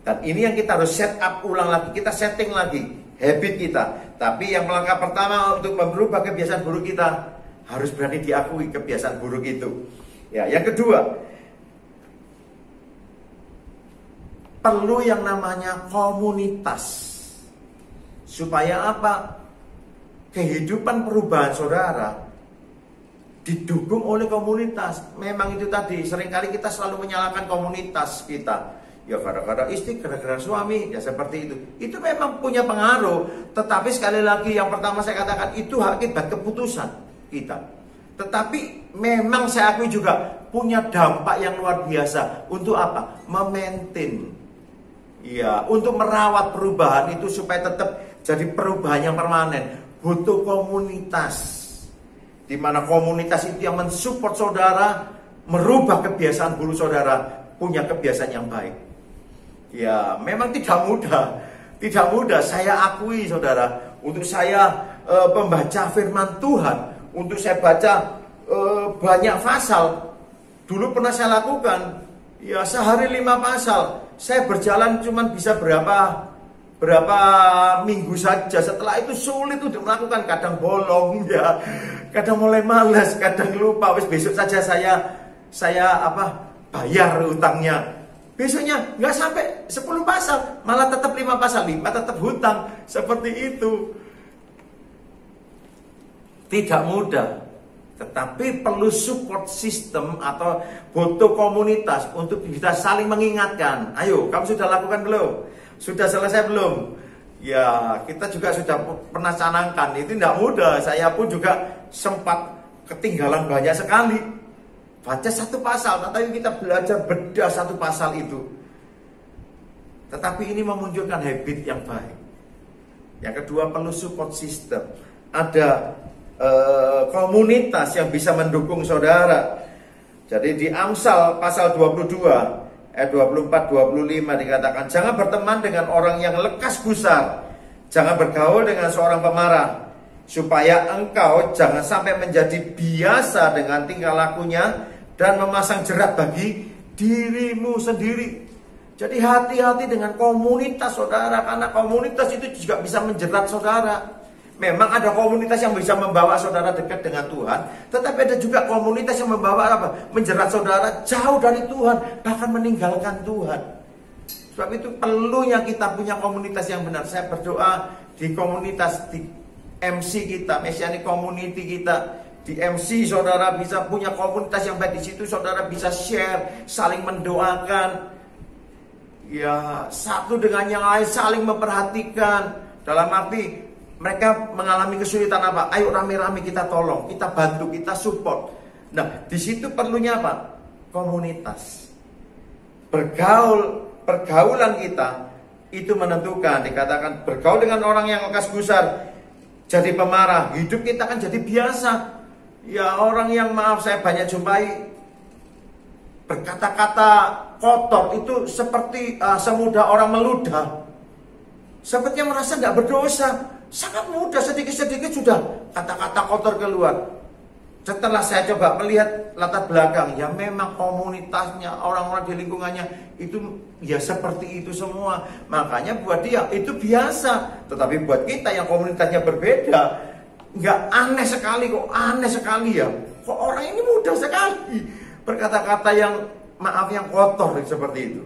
Dan ini yang kita harus set up ulang lagi, kita setting lagi habit kita. Tapi yang langkah pertama untuk merubah kebiasaan buruk kita, harus berani diakui kebiasaan buruk itu. Ya, yang kedua, perlu yang namanya komunitas. Supaya apa? Kehidupan perubahan saudara didukung oleh komunitas. Memang itu tadi, seringkali kita selalu menyalahkan komunitas kita. Ya gara-gara istri, gara-gara suami, ya seperti itu. Itu memang punya pengaruh. Tetapi sekali lagi, yang pertama saya katakan, itu akibat keputusan kita. Tetapi memang saya akui juga punya dampak yang luar biasa. Untuk apa? Memaintain. Ya, untuk merawat perubahan itu supaya tetap jadi perubahan yang permanen. Butuh komunitas. Di mana komunitas itu yang mensupport saudara, merubah kebiasaan buruk saudara, punya kebiasaan yang baik. Ya, memang tidak mudah. Tidak mudah, saya akui saudara. Untuk saya pembaca firman Tuhan, untuk saya baca banyak pasal. Dulu pernah saya lakukan, ya sehari 5 pasal. Saya berjalan cuma bisa berapa minggu saja. Setelah itu sulit untuk melakukan. Kadang bolong ya, kadang mulai malas, kadang lupa. Besok saja saya bayar utangnya. Besoknya nggak sampai 10 pasal, malah tetap 5 pasal, 5 tetap hutang. Seperti itu. Tidak mudah, tetapi perlu support system atau butuh komunitas untuk kita saling mengingatkan. Ayo, kamu sudah lakukan belum? Sudah selesai belum? Ya, kita juga sudah pernah canangkan. Itu tidak mudah. Saya pun juga sempat ketinggalan banyak sekali. Baca 1 pasal, tetapi kita belajar bedah 1 pasal itu. Tetapi ini memunculkan habit yang baik. Yang kedua, perlu support system. Ada komunitas yang bisa mendukung saudara. Jadi di Amsal pasal 22 ayat 24-25 dikatakan, jangan berteman dengan orang yang lekas gusar, jangan bergaul dengan seorang pemarah, supaya engkau jangan sampai menjadi biasa dengan tingkah lakunya dan memasang jerat bagi dirimu sendiri. Jadi hati-hati dengan komunitas saudara, karena komunitas itu juga bisa menjerat saudara. Memang ada komunitas yang bisa membawa saudara dekat dengan Tuhan, tetapi ada juga komunitas yang membawa apa? Menjerat saudara jauh dari Tuhan, bahkan meninggalkan Tuhan. Sebab itu perlunya kita punya komunitas yang benar. Saya berdoa di komunitas, di MC kita, Messianic Community kita, di MC saudara bisa punya komunitas yang baik. Di situ saudara bisa share, saling mendoakan, ya satu dengan yang lain, saling memperhatikan. Dalam arti mereka mengalami kesulitan apa? Ayo rame-rame kita tolong, kita bantu, kita support. Nah, di situ perlunya apa? Komunitas. Pergaulan kita itu menentukan. Dikatakan bergaul dengan orang yang lekas gusar, jadi pemarah, hidup kita kan jadi biasa. Ya orang yang maaf saya banyak jumpai berkata-kata kotor itu seperti semudah orang meludah. Sepertinya merasa tidak berdosa. Sangat mudah, sedikit-sedikit sudah kata-kata kotor keluar. Setelah saya coba melihat latar belakang, ya memang komunitasnya, orang-orang di lingkungannya itu ya seperti itu semua. Makanya buat dia itu biasa. Tetapi buat kita yang komunitasnya berbeda, nggak aneh sekali kok, aneh sekali ya. Kok orang ini mudah sekali berkata-kata yang maaf yang kotor seperti itu.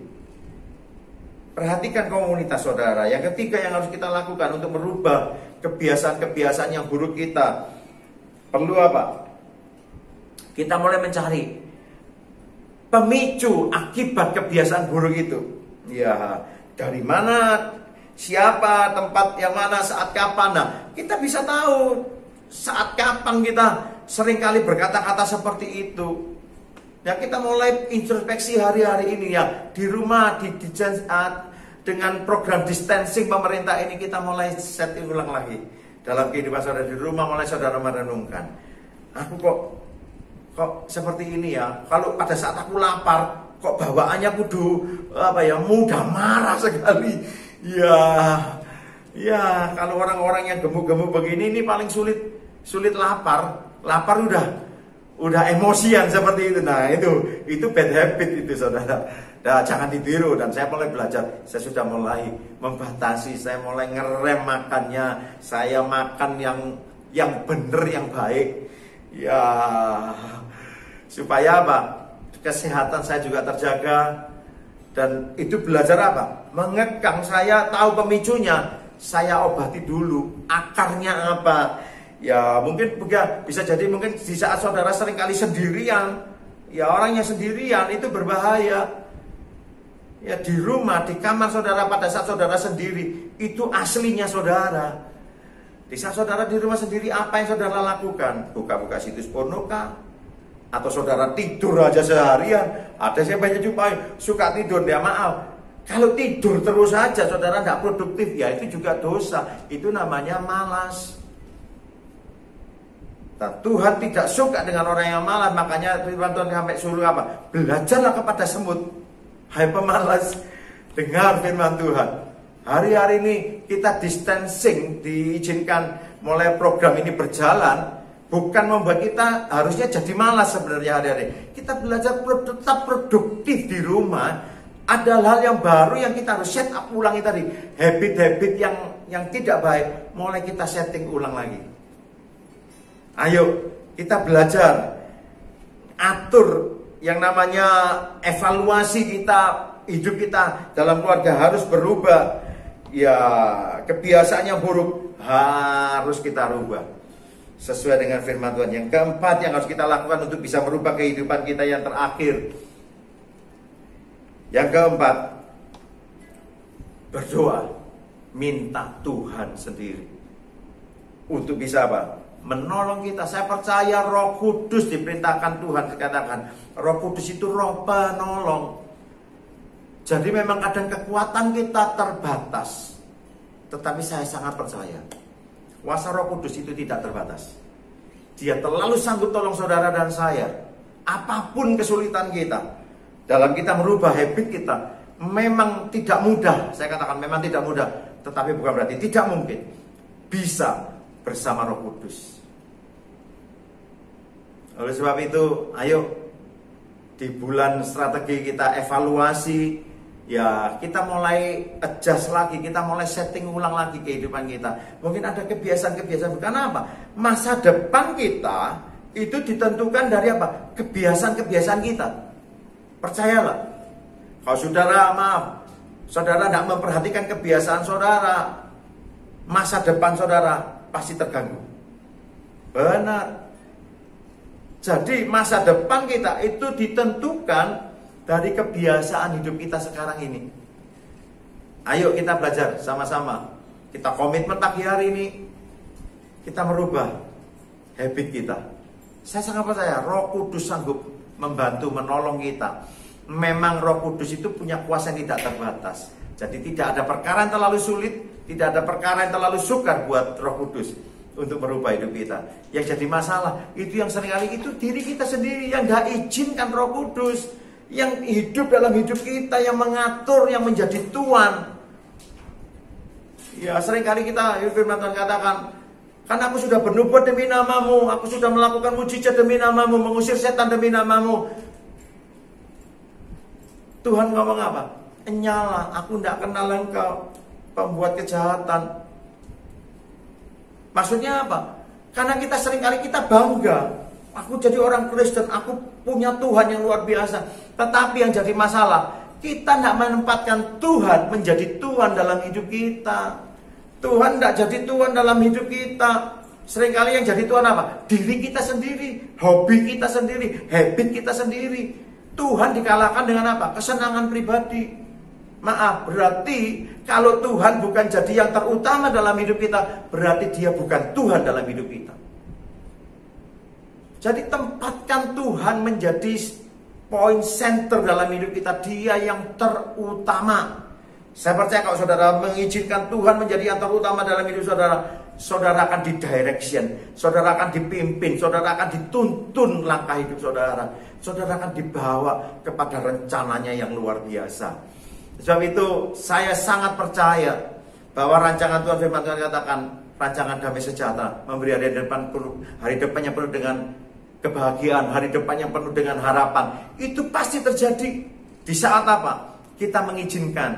Perhatikan komunitas saudara. Yang ketiga yang harus kita lakukan untuk merubah kebiasaan-kebiasaan yang buruk kita. Perlu apa? Kita mulai mencari pemicu akibat kebiasaan buruk itu. Ya, dari mana, siapa, tempat yang mana, saat kapan. Nah, kita bisa tahu saat kapan kita seringkali berkata-kata seperti itu. Ya, kita mulai introspeksi hari-hari ini ya. Di rumah, dengan program distancing pemerintah ini kita mulai setting ulang lagi. Dalam kehidupan saudara di rumah mulai saudara merenungkan. Aku kok seperti ini ya. Kalau pada saat aku lapar, kok bawaannya kudu mudah marah sekali. Ya, kalau orang-orang yang gemuk-gemuk begini ini paling sulit lapar. Lapar udah emosian seperti itu. Nah, itu bad habit itu saudara. Nah, jangan ditiru. Dan saya mulai belajar. Saya sudah mulai membatasi. Saya mulai ngerem makannya. Saya makan yang benar, yang baik. Ya, supaya apa? Kesehatan saya juga terjaga. Dan itu belajar apa? Mengekang. Saya tahu pemicunya. Saya obati dulu. Akarnya apa? Ya, mungkin bisa jadi mungkin di saat saudara seringkali sendirian. Ya, orangnya sendirian itu berbahaya. Ya, di rumah, di kamar saudara pada saat saudara sendiri, itu aslinya saudara. Di saat saudara di rumah sendiri, apa yang saudara lakukan? Buka-buka situs porno kah? Atau saudara tidur aja seharian? Ada saya banyak jumpai suka tidur, dia maaf. Kalau tidur terus saja saudara tidak produktif, ya itu juga dosa. Itu namanya malas. Nah, Tuhan tidak suka dengan orang yang malas. Makanya firman Tuhan sampai suruh apa? Belajarlah kepada semut, hai pemalas. Dengar firman Tuhan. Hari-hari ini kita distancing, diizinkan mulai program ini berjalan. Bukan membuat kita harusnya jadi malas sebenarnya hari-hari. Kita belajar tetap produktif di rumah. Ada hal yang baru yang kita harus set up ulangi tadi. Habit-habit yang tidak baik mulai kita setting ulang lagi. Ayo kita belajar atur yang namanya evaluasi kita, hidup kita dalam keluarga harus berubah. Ya, kebiasaan yang buruk harus kita rubah sesuai dengan firman Tuhan. Yang keempat yang harus kita lakukan untuk bisa merubah kehidupan kita yang terakhir. Yang keempat, berdoa, minta Tuhan sendiri untuk bisa apa? Menolong kita. Saya percaya Roh Kudus diperintahkan Tuhan, dikatakan Roh Kudus itu roh penolong. Jadi memang kadang kekuatan kita terbatas, tetapi saya sangat percaya kuasa Roh Kudus itu tidak terbatas. Dia terlalu sanggup tolong saudara dan saya. Apapun kesulitan kita, dalam kita merubah habit kita, memang tidak mudah. Saya katakan memang tidak mudah, tetapi bukan berarti tidak mungkin. Bisa bersama Roh Kudus. Oleh sebab itu, ayo di bulan strategi kita evaluasi. Ya, kita mulai adjust lagi, kita mulai setting ulang lagi kehidupan kita. Mungkin ada kebiasaan-kebiasaan. Karena apa? Masa depan kita itu ditentukan dari apa? Kebiasaan-kebiasaan kita. Percayalah. Kalau saudara tidak memperhatikan kebiasaan saudara, masa depan saudara pasti terganggu. Benar. Jadi masa depan kita itu ditentukan dari kebiasaan hidup kita sekarang ini. Ayo kita belajar sama-sama. Kita komitmen pagi hari ini. Kita merubah habit kita. Saya sangat percaya Roh Kudus sanggup membantu, menolong kita. Memang Roh Kudus itu punya kuasa yang tidak terbatas. Jadi tidak ada perkara yang terlalu sulit, tidak ada perkara yang terlalu sukar buat Roh Kudus untuk merubah hidup kita. Yang jadi masalah itu yang seringkali itu diri kita sendiri yang gak izinkan Roh Kudus yang hidup dalam hidup kita, yang mengatur, yang menjadi tuan. Ya seringkali kita firman Tuhan katakan, kan aku sudah bernubuat demi namamu, aku sudah melakukan mujizat demi namamu, mengusir setan demi namamu. Tuhan ngomong apa? Nyala, aku tidak kenal engkau, pembuat kejahatan. Maksudnya apa? Karena kita seringkali kita bangga, aku jadi orang Kristen, aku punya Tuhan yang luar biasa. Tetapi yang jadi masalah, kita tidak menempatkan Tuhan menjadi Tuhan dalam hidup kita. Tuhan tidak jadi Tuhan dalam hidup kita. Seringkali yang jadi Tuhan apa? Diri kita sendiri, hobi kita sendiri, habit kita sendiri. Tuhan dikalahkan dengan apa? Kesenangan pribadi. Maaf, berarti kalau Tuhan bukan jadi yang terutama dalam hidup kita, berarti dia bukan Tuhan dalam hidup kita. Jadi tempatkan Tuhan menjadi point center dalam hidup kita. Dia yang terutama. Saya percaya kalau saudara mengizinkan Tuhan menjadi yang terutama dalam hidup saudara, saudara akan di-direction, saudara akan dipimpin, saudara akan dituntun langkah hidup saudara. Saudara akan dibawa kepada rencananya yang luar biasa. Sebab itu saya sangat percaya bahwa rancangan Tuhan, firman Tuhan katakan, rancangan damai sejahtera, memberi hari depan yang penuh dengan kebahagiaan, hari depan yang penuh dengan harapan. Itu pasti terjadi di saat apa? Kita mengizinkan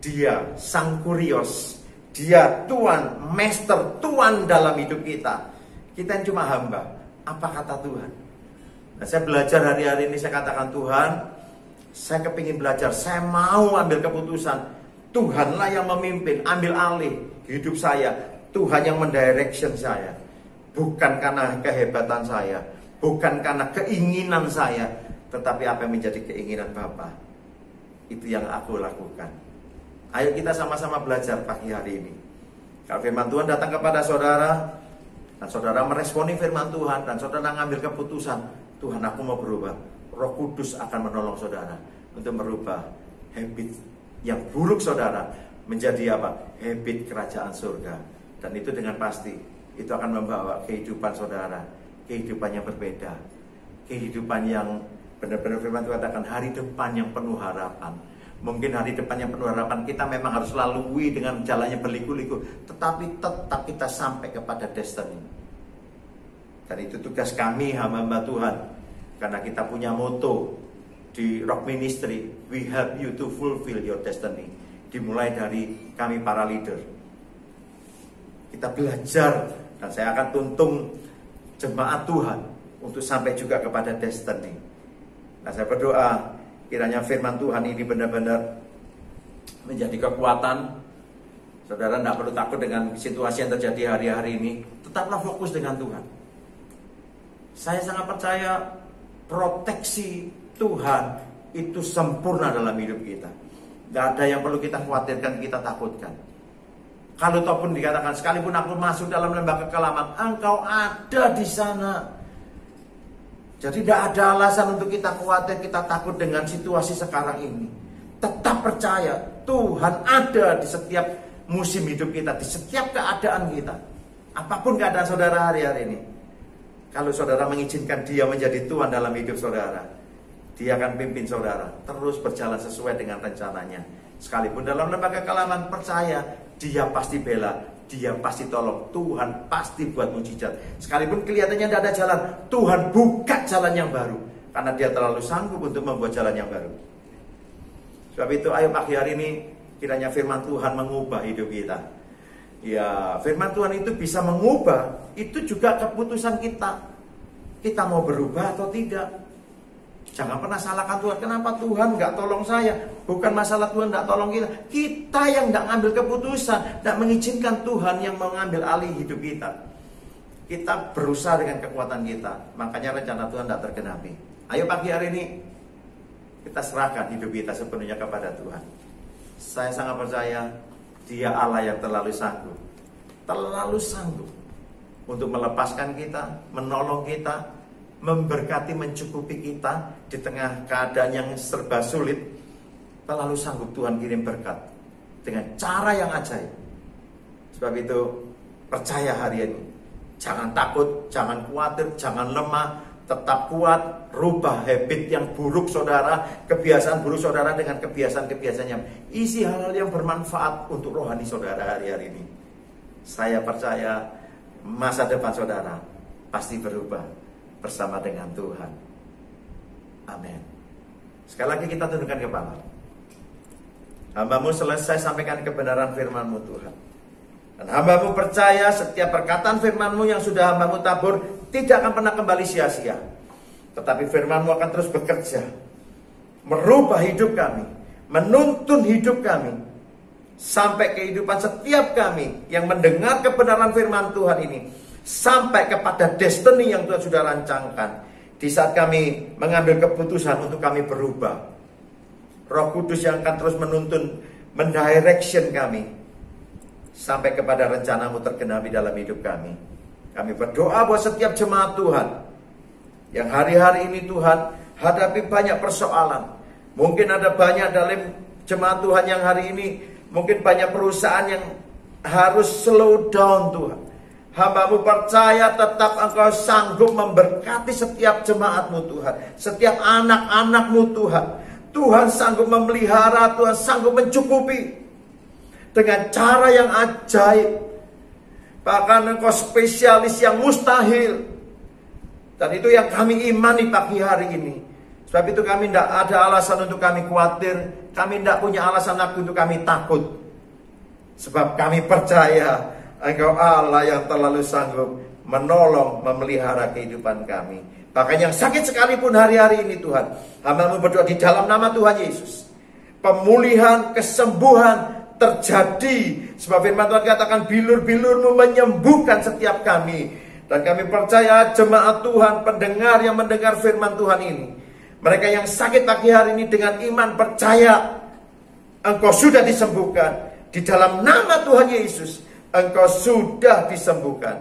Dia Sang Kurios, Dia Tuhan, Master, Tuhan dalam hidup kita. Kita yang cuma hamba. Apa kata Tuhan? Nah, saya belajar hari-hari ini, saya katakan, Tuhan, saya kepingin belajar, saya mau ambil keputusan. Tuhanlah yang memimpin, ambil alih hidup saya. Tuhan yang mendirection saya. Bukan karena kehebatan saya, bukan karena keinginan saya, tetapi apa yang menjadi keinginan Bapa. Itu yang aku lakukan. Ayo kita sama-sama belajar pagi hari ini. Kalau firman Tuhan datang kepada saudara, dan saudara meresponi firman Tuhan, dan saudara ngambil keputusan, Tuhan, aku mau berubah. Roh Kudus akan menolong saudara untuk merubah habit yang buruk saudara menjadi apa? Habit kerajaan surga. Dan itu dengan pasti itu akan membawa kehidupan saudara, kehidupan yang berbeda, kehidupan yang benar-benar firman Tuhan katakan hari depan yang penuh harapan. Mungkin hari depan yang penuh harapan kita memang harus lalui dengan jalannya berliku-liku, tetapi tetap kita sampai kepada destiny. Dan itu tugas kami hamba-hamba Tuhan. Karena kita punya motto di Rock Ministry, we help you to fulfill your destiny. Dimulai dari kami para leader. Kita belajar, dan saya akan tuntun jemaat Tuhan untuk sampai juga kepada destiny. Nah, saya berdoa kiranya firman Tuhan ini benar-benar menjadi kekuatan. Saudara tidak perlu takut dengan situasi yang terjadi hari-hari ini. Tetaplah fokus dengan Tuhan. Saya sangat percaya proteksi Tuhan itu sempurna dalam hidup kita. Tidak ada yang perlu kita khawatirkan, kita takutkan. Kalau ataupun dikatakan sekalipun aku masuk dalam lembah kekelaman, Engkau ada di sana. Jadi tidak ada alasan untuk kita khawatir, kita takut dengan situasi sekarang ini. Tetap percaya Tuhan ada di setiap musim hidup kita, di setiap keadaan kita. Apapun keadaan saudara hari-hari ini, kalau saudara mengizinkan Dia menjadi Tuhan dalam hidup saudara, Dia akan pimpin saudara terus berjalan sesuai dengan rencananya. Sekalipun dalam lembah kekelaman, percaya Dia pasti bela, Dia pasti tolong, Tuhan pasti buat mujizat. Sekalipun kelihatannya tidak ada jalan, Tuhan buka jalan yang baru, karena Dia terlalu sanggup untuk membuat jalan yang baru. Sebab itu ayo pagi hari ini kiranya firman Tuhan mengubah hidup kita. Ya, firman Tuhan itu bisa mengubah, itu juga keputusan kita. Kita mau berubah atau tidak. Jangan pernah salahkan Tuhan. Kenapa Tuhan nggak tolong saya? Bukan masalah Tuhan nggak tolong kita. Kita yang nggak ngambil keputusan, nggak mengizinkan Tuhan yang mengambil alih hidup kita. Kita berusaha dengan kekuatan kita. Makanya rencana Tuhan nggak tergenapi. Ayo pagi hari ini kita serahkan hidup kita sepenuhnya kepada Tuhan. Saya sangat percaya Dia Allah yang terlalu sanggup untuk melepaskan kita, menolong kita, memberkati, mencukupi kita di tengah keadaan yang serba sulit. Terlalu sanggup Tuhan kirim berkat dengan cara yang ajaib. Sebab itu percaya hari ini, jangan takut, jangan khawatir, jangan lemah. tetap kuat, rubah habit yang buruk saudara, kebiasaan buruk saudara dengan kebiasaan-kebiasaan yang isi hal-hal yang bermanfaat untuk rohani saudara hari-hari ini. Saya percaya masa depan saudara pasti berubah bersama dengan Tuhan. Amin. Sekali lagi kita tundukkan kepala. Hamba-Mu selesai sampaikan kebenaran firman-Mu Tuhan. Dan hamba-Mu percaya setiap perkataan firman-Mu yang sudah hamba-Mu tabur tidak akan pernah kembali sia-sia. Tetapi firman-Mu akan terus bekerja, merubah hidup kami, menuntun hidup kami, sampai kehidupan setiap kami yang mendengar kebenaran firman Tuhan ini, sampai kepada destiny yang Tuhan sudah rancangkan. Di saat kami mengambil keputusan untuk kami berubah, Roh Kudus yang akan terus menuntun, mendirection kami, sampai kepada rencana-Mu tergenapi dalam hidup kami. Kami berdoa buat setiap jemaat Tuhan yang hari-hari ini Tuhan hadapi banyak persoalan. Mungkin ada banyak dalam jemaat Tuhan yang hari ini, mungkin banyak perusahaan yang harus slow down Tuhan. Hamba-Mu percaya tetap Engkau sanggup memberkati setiap jemaat-Mu Tuhan, setiap anak-anak-Mu Tuhan. Tuhan sanggup memelihara, Tuhan sanggup mencukupi dengan cara yang ajaib. Bahkan Engkau spesialis yang mustahil. Dan itu yang kami imani pagi hari ini. Sebab itu kami tidak ada alasan untuk kami khawatir. Kami tidak punya alasan untuk kami takut. Sebab kami percaya Engkau Allah yang terlalu sanggup menolong, memelihara kehidupan kami. Bahkan yang sakit sekalipun hari-hari ini Tuhan, hamba-Mu berdoa di dalam nama Tuhan Yesus, pemulihan, kesembuhan terjadi. Sebab firman Tuhan katakan bilur-bilur-Mu menyembuhkan setiap kami. Dan kami percaya jemaat Tuhan, pendengar yang mendengar firman Tuhan ini, mereka yang sakit pagi hari ini dengan iman percaya Engkau sudah disembuhkan. Di dalam nama Tuhan Yesus Engkau sudah disembuhkan.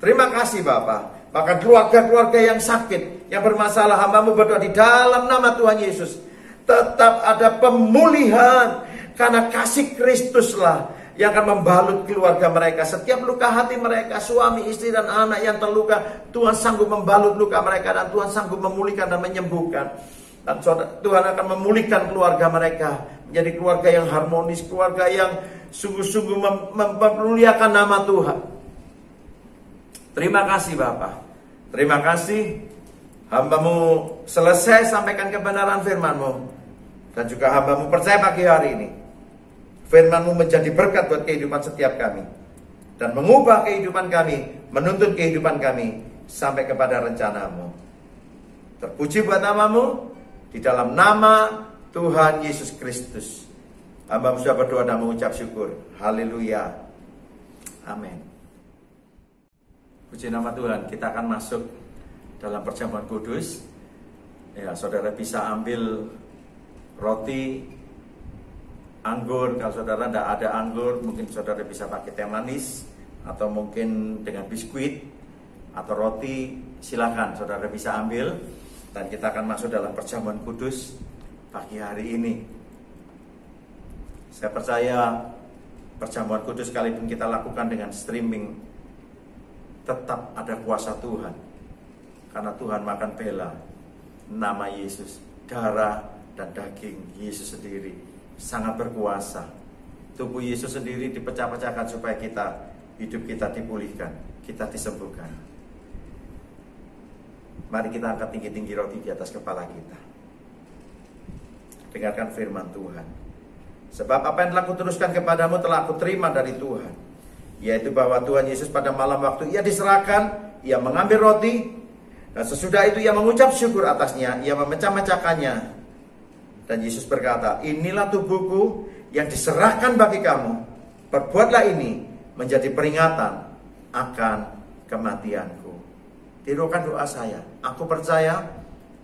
Terima kasih Bapa. Bahkan keluarga-keluarga yang sakit, yang bermasalah, hamba-Mu berdoa di dalam nama Tuhan Yesus, tetap ada pemulihan. Karena kasih Kristuslah yang akan membalut keluarga mereka. Setiap luka hati mereka, suami, istri, dan anak yang terluka, Tuhan sanggup membalut luka mereka. Dan Tuhan sanggup memulihkan dan menyembuhkan. Dan Tuhan akan memulihkan keluarga mereka menjadi keluarga yang harmonis, keluarga yang sungguh-sungguh memuliakan nama Tuhan. Terima kasih Bapak. Terima kasih hamba-Mu selesai sampaikan kebenaran firman-Mu. Dan juga hamba-Mu percaya pagi hari ini firman-Mu menjadi berkat buat kehidupan setiap kami. Dan mengubah kehidupan kami, menuntun kehidupan kami sampai kepada rencana-Mu. Terpuji buat nama-Mu, di dalam nama Tuhan Yesus Kristus. Hamba-Mu sudah berdoa dan mengucap syukur. Haleluya. Amin. Puji nama Tuhan. Kita akan masuk dalam perjamuan kudus. Ya, saudara bisa ambil roti, anggur. Kalau saudara tidak ada anggur, mungkin saudara bisa pakai teh manis, atau mungkin dengan biskuit atau roti. Silakan saudara bisa ambil. Dan kita akan masuk dalam perjamuan kudus pagi hari ini. Saya percaya perjamuan kudus sekalipun kita lakukan dengan streaming, tetap ada kuasa Tuhan. Karena Tuhan makan bela nama Yesus, darah dan daging Yesus sendiri sangat berkuasa. Tubuh Yesus sendiri dipecah-pecahkan supaya hidup kita dipulihkan, kita disembuhkan. Mari kita angkat tinggi-tinggi roti di atas kepala kita. Dengarkan firman Tuhan. Sebab apa yang telah kuteruskan kepadamu telah aku terima dari Tuhan, yaitu bahwa Tuhan Yesus pada malam waktu ia diserahkan, ia mengambil roti, dan sesudah itu ia mengucap syukur atasnya, ia memecah-mecahkannya. Dan Yesus berkata, inilah tubuhku yang diserahkan bagi kamu. Perbuatlah ini menjadi peringatan akan kematianku. Tirukan doa saya. Aku percaya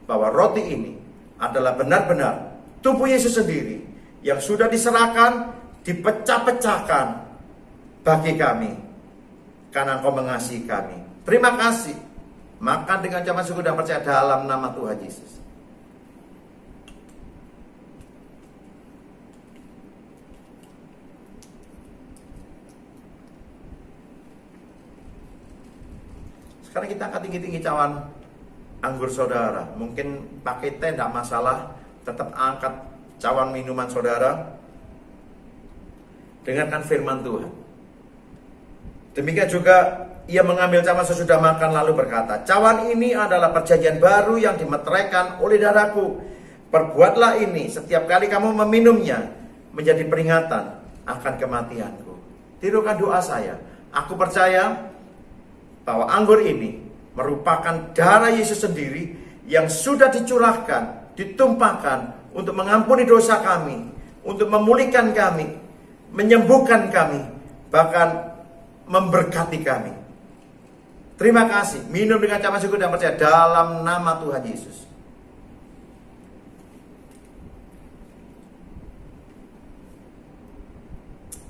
bahwa roti ini adalah benar-benar tubuh Yesus sendiri yang sudah diserahkan, dipecah-pecahkan bagi kami. Karena Engkau mengasihi kami. Terima kasih. Makan dengan ucapan syukur dan percaya dalam nama Tuhan Yesus. Sekarang kita angkat tinggi-tinggi cawan anggur saudara. Mungkin pakai teh tidak masalah, tetap angkat cawan minuman saudara. Dengarkan firman Tuhan. Demikian juga ia mengambil cawan sesudah makan lalu berkata, cawan ini adalah perjanjian baru yang dimeteraikan oleh darahku. Perbuatlah ini setiap kali kamu meminumnya, menjadi peringatan akan kematianku. Tirukan doa saya. Aku percaya bahwa anggur ini merupakan darah Yesus sendiri yang sudah dicurahkan, ditumpahkan untuk mengampuni dosa kami, untuk memulihkan kami, menyembuhkan kami, bahkan memberkati kami. Terima kasih. Minum dengan cawan syukur dan percaya dalam nama Tuhan Yesus.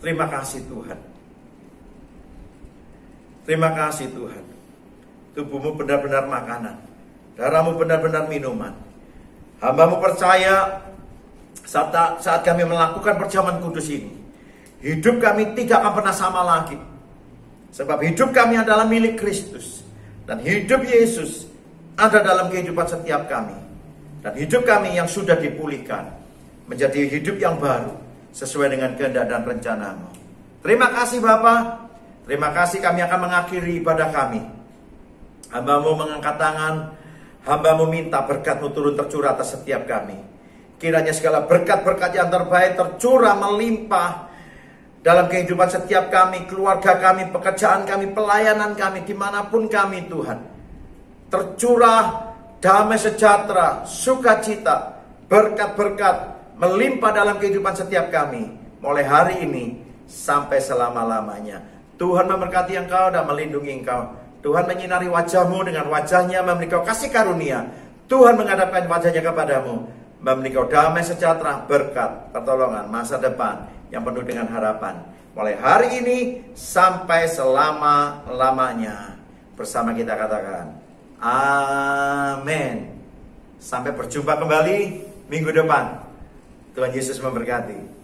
Terima kasih Tuhan. Terima kasih Tuhan. Tubuhmu benar-benar makanan, darahmu benar-benar minuman. Hamba-Mu percaya saat kami melakukan perjamuan kudus ini, hidup kami tidak akan pernah sama lagi. Sebab hidup kami adalah milik Kristus. Dan hidup Yesus ada dalam kehidupan setiap kami. Dan hidup kami yang sudah dipulihkan menjadi hidup yang baru sesuai dengan kehendak dan rencana-Mu. Terima kasih Bapa. Terima kasih, kami akan mengakhiri ibadah kami. Hamba-Mu mengangkat tangan. Hamba-Mu minta berkat-Mu turun tercurah atas setiap kami. Kiranya segala berkat-berkat yang terbaik tercurah melimpah dalam kehidupan setiap kami, keluarga kami, pekerjaan kami, pelayanan kami, dimanapun kami Tuhan. Tercurah damai sejahtera, sukacita, berkat-berkat melimpah dalam kehidupan setiap kami. Mulai hari ini sampai selama-lamanya. Tuhan memberkati engkau dan melindungi engkau. Tuhan menyinari wajah-Mu dengan wajah-Nya, memberi kau kasih karunia. Tuhan menghadapkan wajah-Nya kepadamu, memberi kau damai sejahtera, berkat, pertolongan, masa depan yang penuh dengan harapan. Mulai hari ini sampai selama-lamanya. Bersama kita katakan, amin. Sampai berjumpa kembali minggu depan. Tuhan Yesus memberkati.